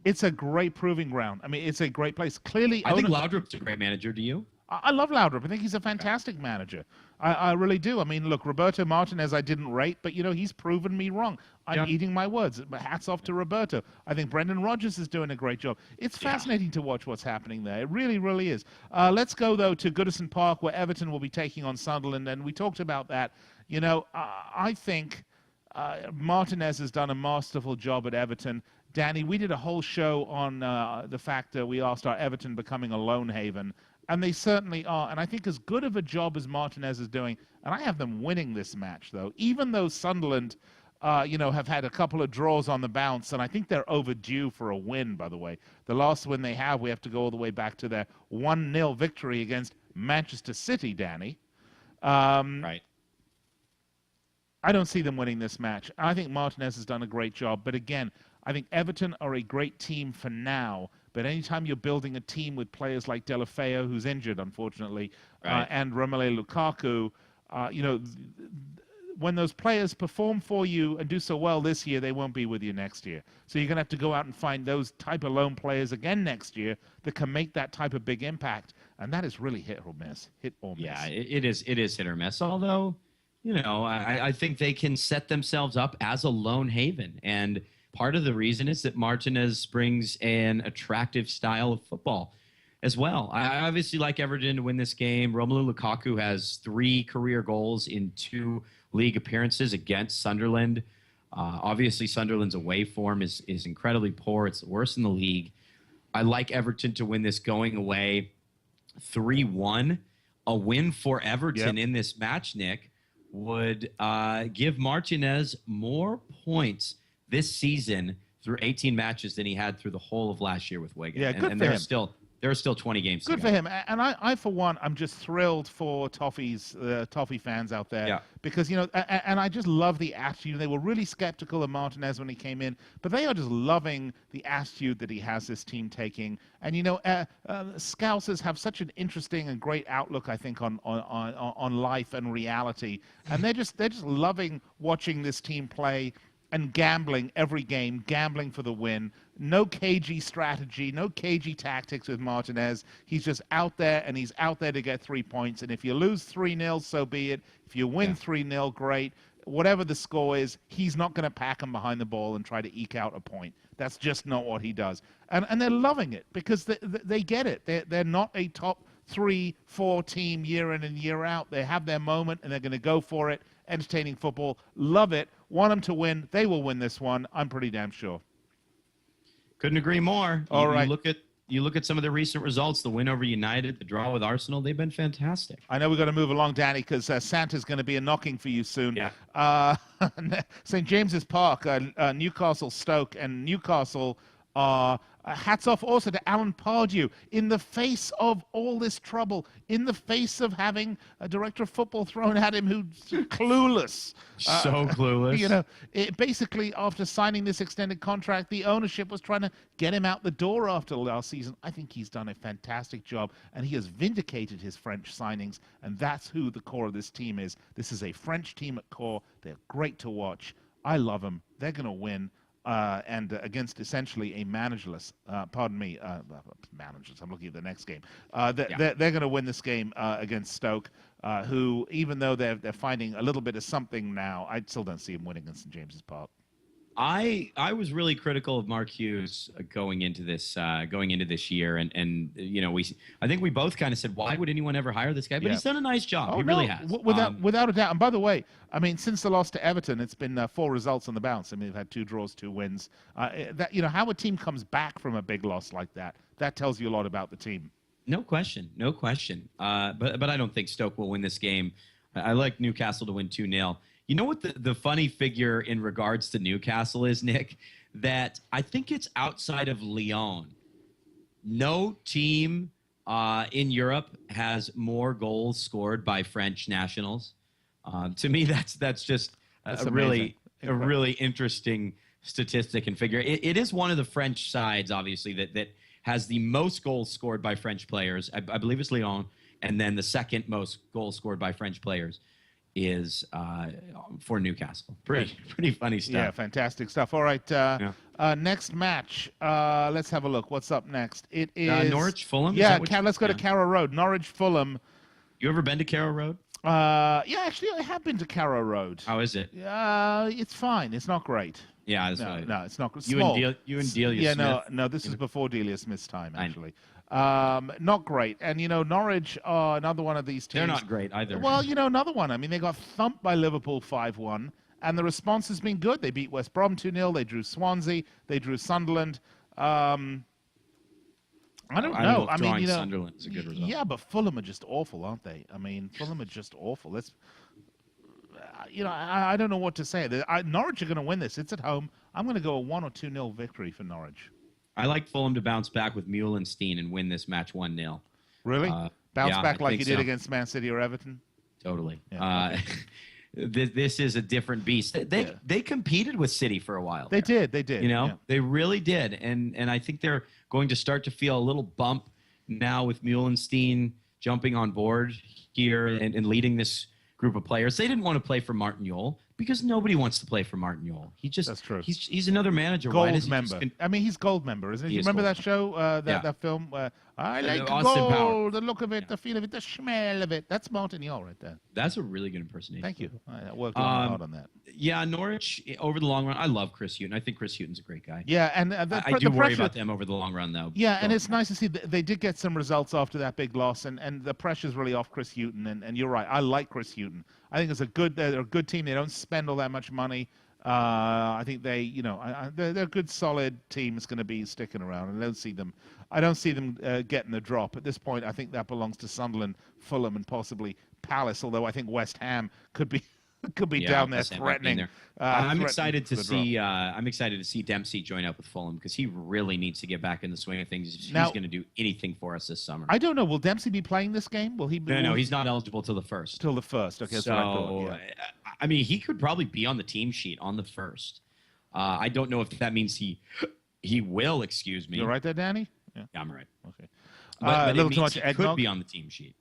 it's a great proving ground. I mean, it's a great place. Clearly, I think Laudrup's a great manager. Do you? I love Laudrup. I think he's a fantastic manager. I really do. I mean, look, Roberto Martinez I didn't rate, but, he's proven me wrong. I'm eating my words. Hats off to Roberto. I think Brendan Rodgers is doing a great job. It's fascinating to watch what's happening there. It really, really is. Let's go, though, to Goodison Park, where Everton will be taking on Sunderland, and we talked about that. I think Martinez has done a masterful job at Everton. Danny, we did a whole show on the fact that we asked our Everton becoming a lone haven, and they certainly are. And I think as good of a job as Martinez is doing, and I have them winning this match, though, even though Sunderland, have had a couple of draws on the bounce, and I think they're overdue for a win, by the way. The last win they have, we have to go all the way back to their 1-0 victory against Manchester City, Danny. Right. I don't see them winning this match. I think Martinez has done a great job. But again, I think Everton are a great team for now. But anytime you're building a team with players like Deulofeu, who's injured, unfortunately, Right. and Romelu Lukaku, when those players perform for you and do so well this year, they won't be with you next year. So you're going to have to go out and find those type of lone players again next year that can make that type of big impact. And that is really hit or miss. Hit or miss. Yeah, it is hit or miss. Although, I think they can set themselves up as a lone haven. And part of the reason is that Martinez brings an attractive style of football as well. I obviously like Everton to win this game. Romelu Lukaku has 3 career goals in 2 league appearances against Sunderland. Obviously, Sunderland's away form is incredibly poor. It's the worst in the league. I like Everton to win this going away 3-1. A win for Everton in this match, Nick, would give Martinez more points this season through 18 matches than he had through the whole of last year with Wigan. Yeah, good for him. There are still 20 games Good to for go. him. And I, for one, I'm just thrilled for Toffee fans out there. Yeah. Because, and I just love the attitude. They were really skeptical of Martinez when he came in, but they are just loving the attitude that he has this team taking. And, Scousers have such an interesting and great outlook, I think, on life and reality. And they're just loving watching this team play and gambling every game, gambling for the win. No cagey strategy, no cagey tactics with Martinez. He's just out there, and he's out there to get 3 points. And if you lose 3-0, so be it. If you win 3-0, great. Whatever the score is, he's not going to pack him behind the ball and try to eke out a point. That's just not what he does. And they're loving it because they get it. They're not a top 3-4 team year in and year out. They have their moment, and they're going to go for it. Entertaining football. Love it. Want them to win. They will win this one. I'm pretty damn sure. Couldn't agree more. All right. You look at some of the recent results, the win over United, the draw with Arsenal, they've been fantastic. I know we've got to move along, Danny, because Santa's going to be a knocking for you soon. Yeah. St. James's Park, Newcastle, Stoke, and Newcastle hats off also to Alan Pardew in the face of all this trouble, in the face of having a director of football thrown at him who's clueless. So clueless. Basically, after signing this extended contract, the ownership was trying to get him out the door after last season. I think he's done a fantastic job, and he has vindicated his French signings, and that's who the core of this team is. This is a French team at core. They're great to watch. I love them. They're going to win. And against essentially a managerless, managers. I'm looking at the next game. They're going to win this game against Stoke, who, even though they're finding a little bit of something now, I still don't see them winning in St. James's Park. I was really critical of Mark Hughes going into this year, and I think we both kind of said, why would anyone ever hire this guy? But he's done a nice job. He really has. Without a doubt. And by the way, I mean, since the loss to Everton, it's been 4 results on the bounce. I mean, they've had 2 draws, 2 wins. How a team comes back from a big loss like that tells you a lot about the team. No question. But I don't think Stoke will win this game. I like Newcastle to win 2-0. You know what the funny figure in regards to Newcastle is, Nick? That I think it's outside of Lyon. No team in Europe has more goals scored by French nationals. To me, that's just a really interesting statistic and figure. It is one of the French sides, obviously, that has the most goals scored by French players. I believe it's Lyon, and then the second most goals scored by French players is for Newcastle. Pretty funny stuff. Yeah, fantastic stuff. All right, next match. Let's have a look. What's up next? It is Norwich Fulham. Yeah, let's go to Carrow Road. Norwich Fulham. You ever been to Carrow Road? Yeah, actually, I have been to Carrow Road. How is it? It's fine. It's not great. Yeah, no, it's not good. You and Delia Smith. No, this is before Delia Smith's time, actually. Not great. And, Norwich are another one of these teams. They're not great either. Well, another one. I mean, they got thumped by Liverpool 5-1. and the response has been good. They beat West Brom 2-0. They drew Swansea. They drew Sunderland. I don't know. If I mean, Sunderland is a good result. yeah, but Fulham are just awful, aren't they? I mean, Fulham are just awful. I don't know what to say. Norwich are going to win this. It's at home. I'm going to go a 1 or 2-0 victory for Norwich. I like Fulham to bounce back with Muhlenstein and win this match 1-0. Really? Bounce yeah, back I like think you did so. against Man City or Everton? Totally. Yeah, This is a different beast. They competed with City for a while. They there. did. You know, yeah. they really did, and I think they're going to start to feel a little bump now with Muhlenstein jumping on board here and leading this group of players. They didn't want to play for Martin Jol because nobody wants to play for Martin Jol. That's true. He's another manager. Why Gold does he member. I mean, he's gold member, isn't he? He You is remember gold that show, Yeah. that film? I like Austin gold, Powers. the look of it, the feel of it, the smell of it. That's Martin Jol right there. That's a really good impersonation. Thank you. I worked hard on that. Yeah, Norwich over the long run. I love Chris Hughton. I think Chris Hughton's a great guy. Yeah, and I the do worry pressure, about them over the long run, though. Yeah, and it's nice to see they did get some results after that big loss, and the pressure's really off Chris Hughton. And you're right, I like Chris Hughton. I think they're a good team. They don't spend all that much money. I think they're a good, solid team that's going to be sticking around. And I don't see them getting the drop at this point. I think that belongs to Sunderland, Fulham, and possibly Palace. Although I think West Ham could be down there West Ham might be in threatening. there. I'm threatening excited to the drop. see. I'm excited to see Dempsey join up with Fulham because he really needs to get back in the swing of things. He's Now- going to do anything for us this summer. I don't know. Will Dempsey be playing this game? Will he? No, he's not eligible till the first. till the first. Okay, that's what I thought. Yeah. I mean, he could probably be on the team sheet on the first. I don't know if that means he will. Excuse me. You're right there, Danny. Yeah. Yeah, I'm right. Okay. But a it little too means much he eggnog. could be on the team sheet.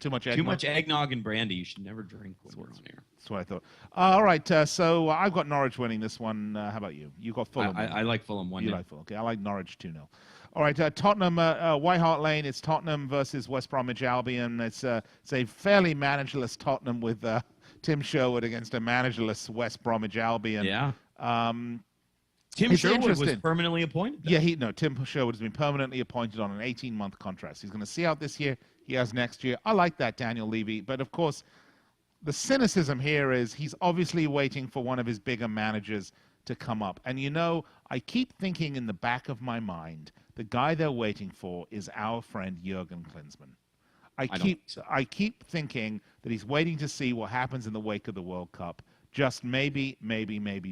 Too much eggnog. Too much eggnog and brandy. You should never drink when you're on air. That's what I thought. All right. So I've got Norwich winning this one. How about you? You got Fulham. I like Fulham 1-0. You like Fulham. Okay. I like Norwich 2-0. All right. Tottenham, White Hart Lane. It's Tottenham versus West Bromwich Albion. It's a fairly managerless Tottenham with Tim Sherwood against a managerless West Bromwich Albion. Yeah. Tim It's Sherwood was interesting. permanently appointed. though. Yeah, Tim Sherwood has been permanently appointed on an 18-month contract. He's going to see out this year. He has next year. I like that, Daniel Levy. But, of course, the cynicism here is he's obviously waiting for one of his bigger managers to come up. And, I keep thinking in the back of my mind, the guy they're waiting for is our friend Jurgen Klinsmann. I don't keep think so. I keep thinking that he's waiting to see what happens in the wake of the World Cup. Just maybe,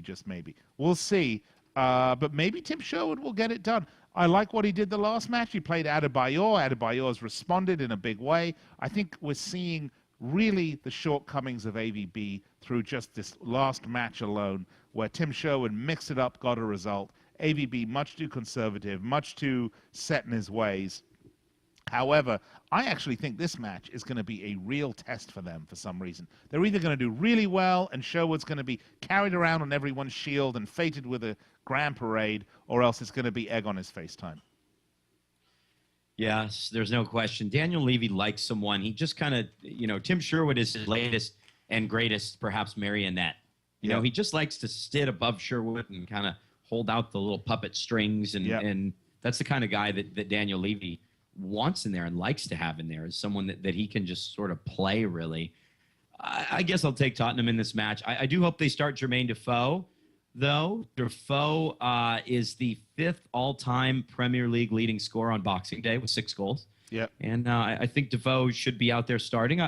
just maybe. We'll see. But maybe Tim Sherwood will get it done. I like what he did the last match. He played Adebayor. Adebayor has responded in a big way. I think we're seeing really the shortcomings of AVB through just this last match alone, where Tim Sherwood mixed it up, got a result. AVB much too conservative, much too set in his ways. However, I actually think this match is going to be a real test for them for some reason. They're either going to do really well and Sherwood's going to be carried around on everyone's shield and feted with a grand parade, or else it's going to be egg on his face time. Yes, there's no question. Daniel Levy likes someone. He just kind of, Tim Sherwood is his latest and greatest, perhaps, marionette. Yeah. He just likes to sit above Sherwood and kind of hold out the little puppet strings. And that's the kind of guy that Daniel Levy wants in there and likes to have in there, is someone that he can just sort of play, really. I guess I'll take Tottenham in this match. I do hope they start Jermaine Defoe, though. Defoe is the 5th all-time Premier League leading scorer on Boxing Day with 6 goals. Yeah. And I think Defoe should be out there starting.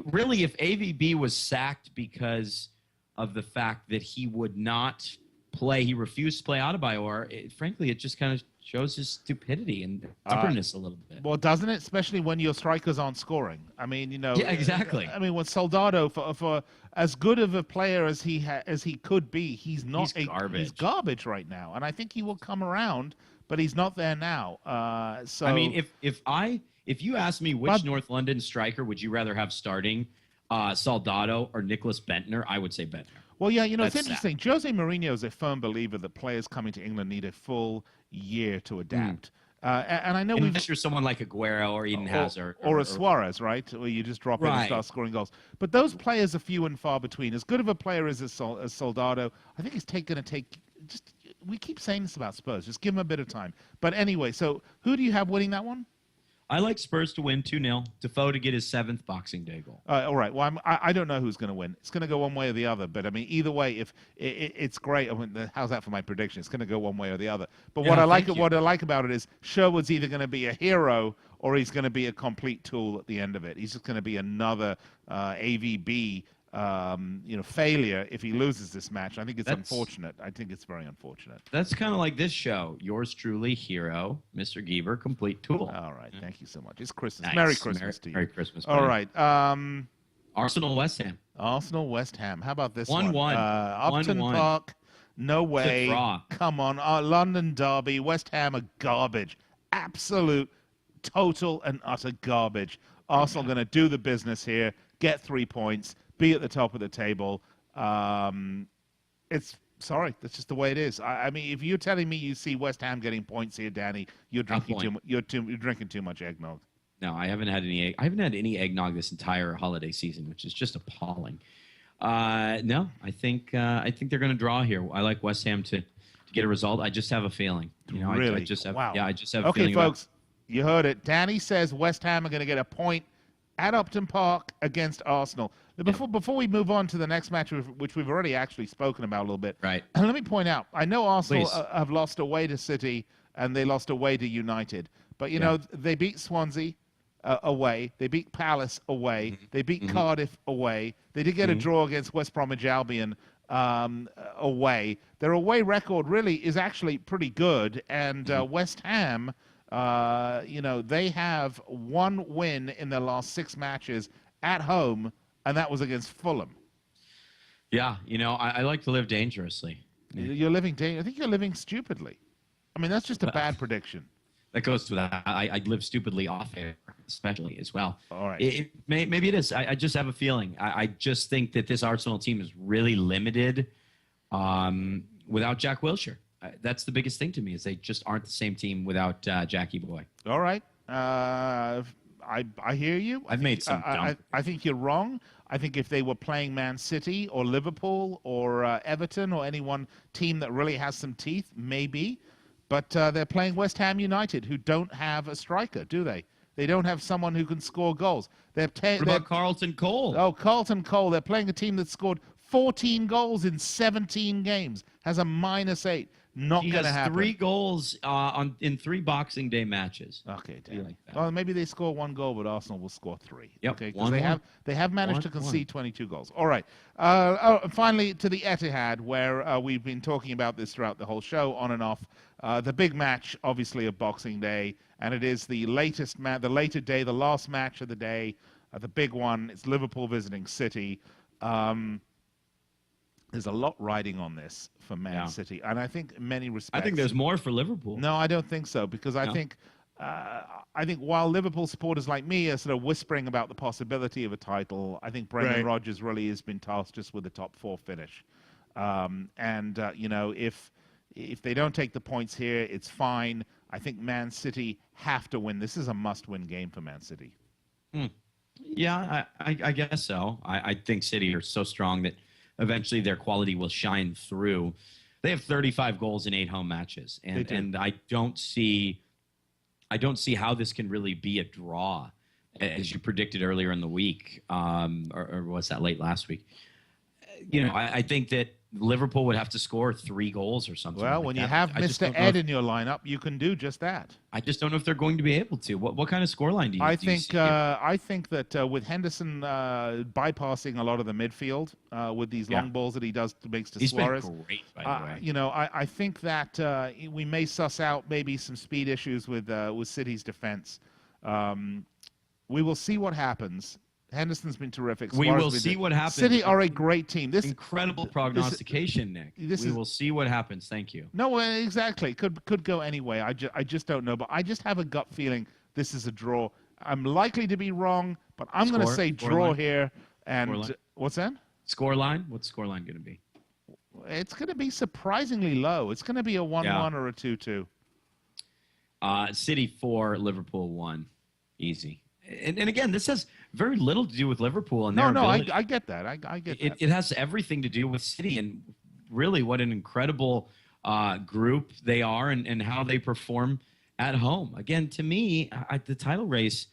Really, if AVB was sacked because of the fact that he would not play, he refused to play Adebayor, frankly, it just kind of shows his stupidity and stubbornness a little bit. Well, doesn't it? Especially when your strikers aren't scoring. I mean, Yeah, exactly. I mean, when Soldado, for as good of a player as he could be, he's not. He's garbage. He's garbage right now, and I think he will come around, but he's not there now. So I mean, if you ask me which But- North London striker would you rather have starting, Soldado or Nicholas Bentner, I would say Bentner. Well, yeah, it's That's interesting. Jose Mourinho is a firm believer that players coming to England need a full year to adapt. And I know we've Unless you're someone like Aguero or Eden Hazard. or a Suarez, right? Where you just drop in and Right. start scoring goals. But those players are few and far between. As good of a player as Soldado, I think he's going to take. Just we keep saying this about Spurs. Just give him a bit of time. But anyway, so who do you have winning that one? I like Spurs to win 2-0. Defoe to get his 7th Boxing Day goal. All right. Well, I don't know who's going to win. It's going to go one way or the other. But I mean, either way, if it's great. I mean, how's that for my prediction? It's going to go one way or the other. But Yeah, what I like about it is Sherwood's either going to be a hero or he's going to be a complete tool at the end of it. He's just going to be another AVB. Failure if he loses this match. I think it's unfortunate. I think it's very unfortunate. That's kind of like this show. Yours truly, hero, Mr. Geber, complete tool. All right. Thank you so much. It's Christmas. Nice. Merry Christmas to you. Merry Christmas. All buddy. right. Arsenal, West Ham. Arsenal, West Ham. How about this 1-1. one? Upton 1-1. Park. No way. draw. Come on. London derby. West Ham are garbage. Absolute, total, and utter garbage. Arsenal going to do the business here. Get 3 points. Be at the top of the table. That's just the way it is. I mean, if you're telling me you see West Ham getting points here, Danny, you're drinking you're drinking too much eggnog. No, I haven't had any eggnog this entire holiday season, which is just appalling. No, I think they're going to draw here. I like West Ham to get a result. I just have a feeling. Really? I just have, wow. Yeah, I just have a okay, feeling. Folks, you heard it. Danny says West Ham are going to get a point at Upton Park against Arsenal. Before we move on to the next match, which we've already actually spoken about a little bit, Right. And let me point out, I know Arsenal Please. have lost away to City and they lost away to United, but you know they beat Swansea away, they beat Palace away, they beat Cardiff away, they did get a draw against West Bromwich Albion away. Their away record really is actually pretty good, and West Ham. They have one win in their last 6 matches at home, and that was against Fulham. Yeah, I like to live dangerously. You're living I think you're living stupidly. I mean, that's just a bad prediction. That goes to that. I live stupidly off air, especially as well. All right. Maybe it is. I just have a feeling. I just think that this Arsenal team is really limited without Jack Wilshere. That's the biggest thing to me is they just aren't the same team without Jackie Boy. All right. I hear you. I've made some I think you're wrong. I think if they were playing Man City or Liverpool or Everton or any one team that really has some teeth, maybe. But they're playing West Ham United, who don't have a striker, do they? They don't have someone who can score goals. What about Carlton Cole? Oh, Carlton Cole. They're playing a team that scored 14 goals in 17 games, has a -8. Not going to happen. 3 goals in 3 Boxing Day matches. Okay, Like that. well, maybe they score 1 goal, but Arsenal will score 3. Yep, Okay, because they have managed to 1-1. concede 22 goals. All right. Finally, to the Etihad, where we've been talking about this throughout the whole show, on and off. The big match, obviously, of Boxing Day, and it is the latest match, the later day, the last match of the day, the big one. It's Liverpool visiting City. There's a lot riding on this for Man City, and I think in many respects. I think there's more for Liverpool. No, I don't think so, because I think while Liverpool supporters like me are sort of whispering about the possibility of a title, I think Brendan Rodgers really has been tasked just with a top 4 finish. If they don't take the points here, it's fine. I think Man City have to win. This is a must-win game for Man City. Yeah, I guess so. I think City are so strong that eventually their quality will shine through. They have 35 goals in 8 home matches, and I don't see how this can really be a draw, as you predicted earlier in the week, or was that late last week? I think that Liverpool would have to score 3 goals or something. Well, like when that. you have I just Mr. don't know Ed in your lineup, you can do just that. I just don't know if they're going to be able to. What kind of scoreline do you see? I think that with Henderson bypassing a lot of the midfield with these long balls that he makes to Suarez. He's been great, by the way. I think that we may suss out maybe some speed issues with City's defense. We will see what happens. Henderson's been terrific. We will see what happens. City are a great team. This incredible prognostication, Nick. We will see what happens. Thank you. No, exactly. Could go anyway. I just don't know. But I just have a gut feeling this is a draw. I'm likely to be wrong, but I'm going to say draw here. And what's that? Scoreline? What's scoreline going to be? It's going to be surprisingly low. It's going to be a 1-1 or a 2-2. City 4, Liverpool 1. Easy. And again, this has very little to do with Liverpool and their ability. I get that. I get that. It has everything to do with City and really what an incredible group they are and how they perform at home. Again, to me, the title race,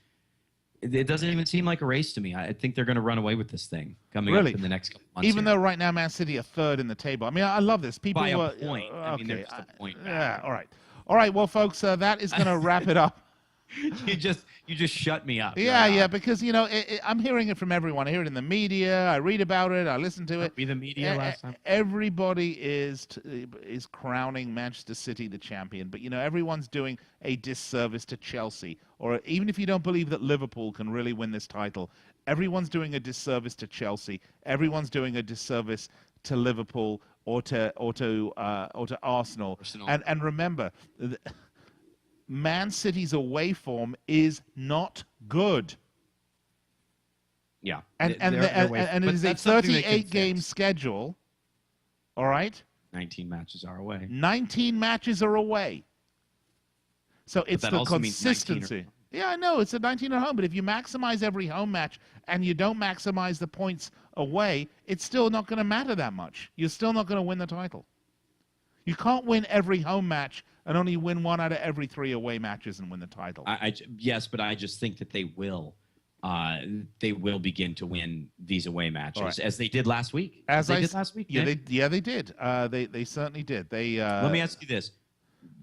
it doesn't even seem like a race to me. I think they're going to run away with this thing coming Really? up in the next couple months. Even here. though right now Man City are third in the table. I mean, I love this. People By a were, point. I mean, they're just a point Yeah, back. all right. Well, folks, that is going to wrap it up. you just shut me up. Yeah, right yeah, on. because I'm hearing it from everyone. I hear it in the media. I read about it. I listen to it. Be the media last time. Everybody is crowning Manchester City the champion, but everyone's doing a disservice to Chelsea. Or even if you don't believe that Liverpool can really win this title, everyone's doing a disservice to Chelsea. Everyone's doing a disservice to Liverpool or to Arsenal. And remember. Man City's away form is not good. Yeah. And it is a 38-game schedule. All right? 19 matches are away. 19 matches are away. So it's that the also means 19 consistency. Yeah, I know. It's a 19 at home. But if you maximize every home match and you don't maximize the points away, it's still not going to matter that much. You're still not going to win the title. You can't win every home match and only win 1 out of every 3 away matches and win the title. Yes, but I just think that they will begin to win these away matches as they did last week. As they did last week. Yeah, they did. They certainly did. Let me ask you this.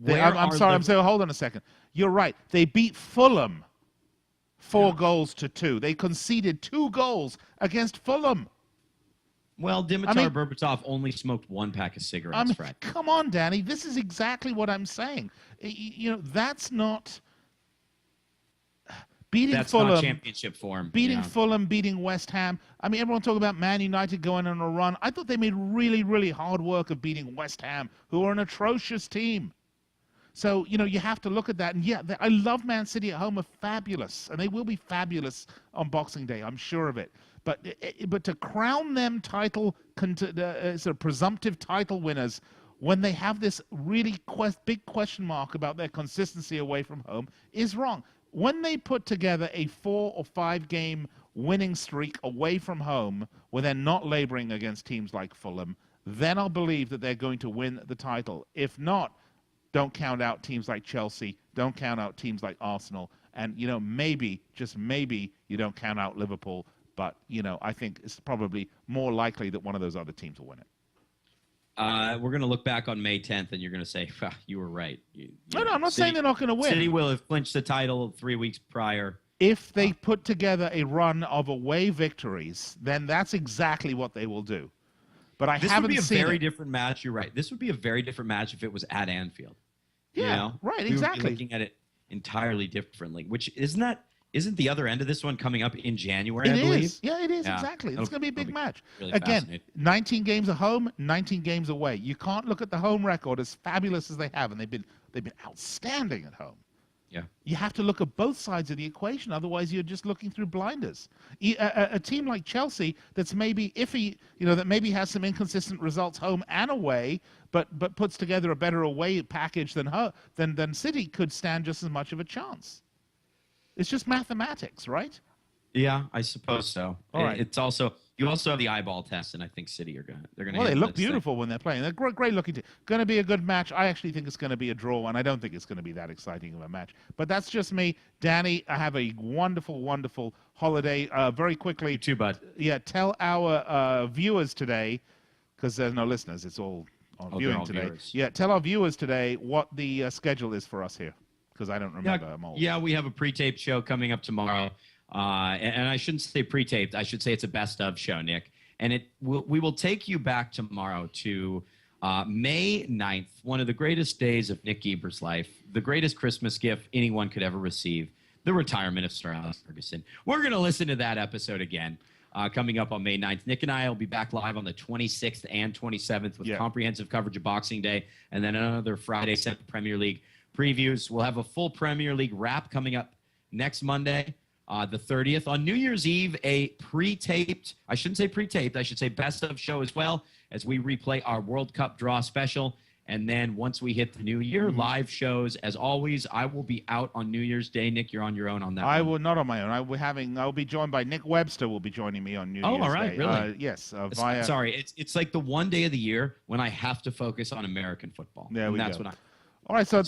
I'm sorry. I'm saying, hold on a second. You're right. They beat Fulham 4 goals to 2. They conceded 2 goals against Fulham. Well, Dimitar Berbatov only smoked 1 pack of cigarettes, Fred. Come on, Danny. This is exactly what I'm saying. That's not beating Fulham. That's not championship form. Beating Fulham, beating West Ham. I mean, everyone talking about Man United going on a run. I thought they made really, really hard work of beating West Ham, who are an atrocious team. So, you have to look at that. And, yeah, I love Man City at home. Are fabulous. And they will be fabulous on Boxing Day. I'm sure of it. But to crown them sort of presumptive title winners when they have this really big question mark about their consistency away from home is wrong. When they put together a 4 or 5 game winning streak away from home where they're not laboring against teams like Fulham, then I'll believe that they're going to win the title. If not, don't count out teams like Chelsea. Don't count out teams like Arsenal. And, maybe, just maybe, you don't count out Liverpool. But, I think it's probably more likely that one of those other teams will win it. We're going to look back on May 10th, and you're going to say, you were right. No, I'm not saying they're not going to win. City will have clinched the title 3 weeks prior. If they put together a run of away victories, then that's exactly what they will do. But I haven't seen it. This would be a very different match. You're right. This would be a very different match if it was at Anfield. Yeah, right, exactly. We would be looking at it entirely differently, which isn't the other end of this one coming up in January, I believe? Is. Yeah, it is, exactly. It's going to be a big match. Really Again, 19 games at home, 19 games away. You can't look at the home record as fabulous as they have, and they've been outstanding at home. Yeah. You have to look at both sides of the equation. Otherwise, you're just looking through blinders. A team like Chelsea that's maybe iffy, that maybe has some inconsistent results home and away, but puts together a better away package than City could stand just as much of a chance. It's just mathematics, right? Yeah, I suppose so. All right. It's also you also have the eyeball test, and I think City they're going to. Well, they look beautiful when they're playing. They're great looking. Going to be a good match. I actually think it's going to be a draw, and I don't think it's going to be that exciting of a match. But that's just me, Danny. I have a wonderful, wonderful holiday. Very quickly, you too, bud. Yeah, tell our viewers today, because there's no listeners. It's all on viewing today. Viewers. Yeah, tell our viewers today what the schedule is for us here, because I don't remember. I'm old. Yeah, we have a pre-taped show coming up tomorrow. And I shouldn't say pre-taped. I should say it's a best-of show, Nick. And we will take you back tomorrow to May 9th, one of the greatest days of Nick Geber's life, the greatest Christmas gift anyone could ever receive, the retirement of Sir Alex Ferguson. We're going to listen to that episode again coming up on May 9th. Nick and I will be back live on the 26th and 27th with comprehensive coverage of Boxing Day, and then another Friday set for Premier League previews. We'll have a full Premier League wrap coming up next Monday. The 30th. On New Year's Eve, a pre-taped, I shouldn't say pre-taped, I should say best of show as well, as we replay our World Cup draw special. And then once we hit the new year, live shows. As always, I will be out on New Year's Day. Nick, you're on your own on that I will not on my own. I'll be joined by Nick Webster will be joining me on New Year's Day. Oh, all right, really? Yes. Sorry, it's like the one day of the year when I have to focus on American football. There we that's go. What all right, so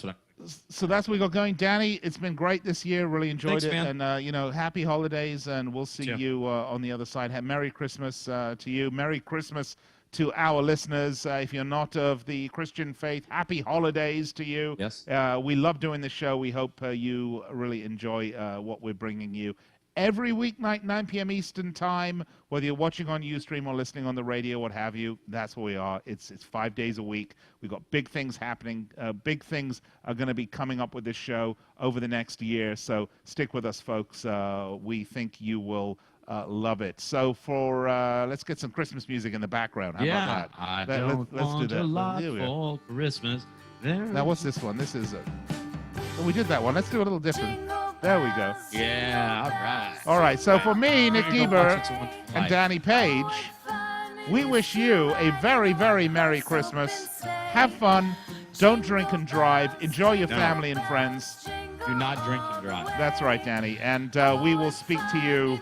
So that's what we got going. Danny, it's been great this year. Really enjoyed Thanks, it. man. And, happy holidays, and we'll see Sure. you on the other side. Merry Christmas to you. Merry Christmas to our listeners. If you're not of the Christian faith, happy holidays to you. Yes. We love doing the show. We hope you really enjoy what we're bringing you. Every weeknight, 9 p.m. Eastern Time, whether you're watching on Ustream or listening on the radio, what have you, that's where we are. It's 5 days a week. We've got big things happening. Big things are going to be coming up with this show over the next year. So stick with us, folks. We think you will love it. So let's get some Christmas music in the background. How about that? I Let's don't do want that. a lot Here we go. for Christmas. There Now, what's this one? This is we did that one. Let's do a little different. There we go. Yeah, all right. All right, so for me, Nick Here you go, Geber, watch it, and Life. Danny Page, we wish you a very, very Merry Christmas. Have fun. Don't drink and drive. Enjoy your No. family and friends. Do not drink and drive. That's right, Danny. And we will speak to you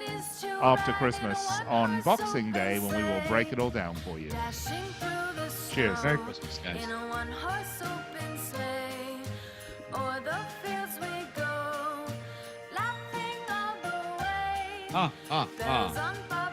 after Christmas on Boxing Day when we will break it all down for you. Cheers. Merry Christmas, guys. In a one-horse open sleigh, o'er the fields we go, laughing all the way. Ah, ah, Bells ah. on bobtails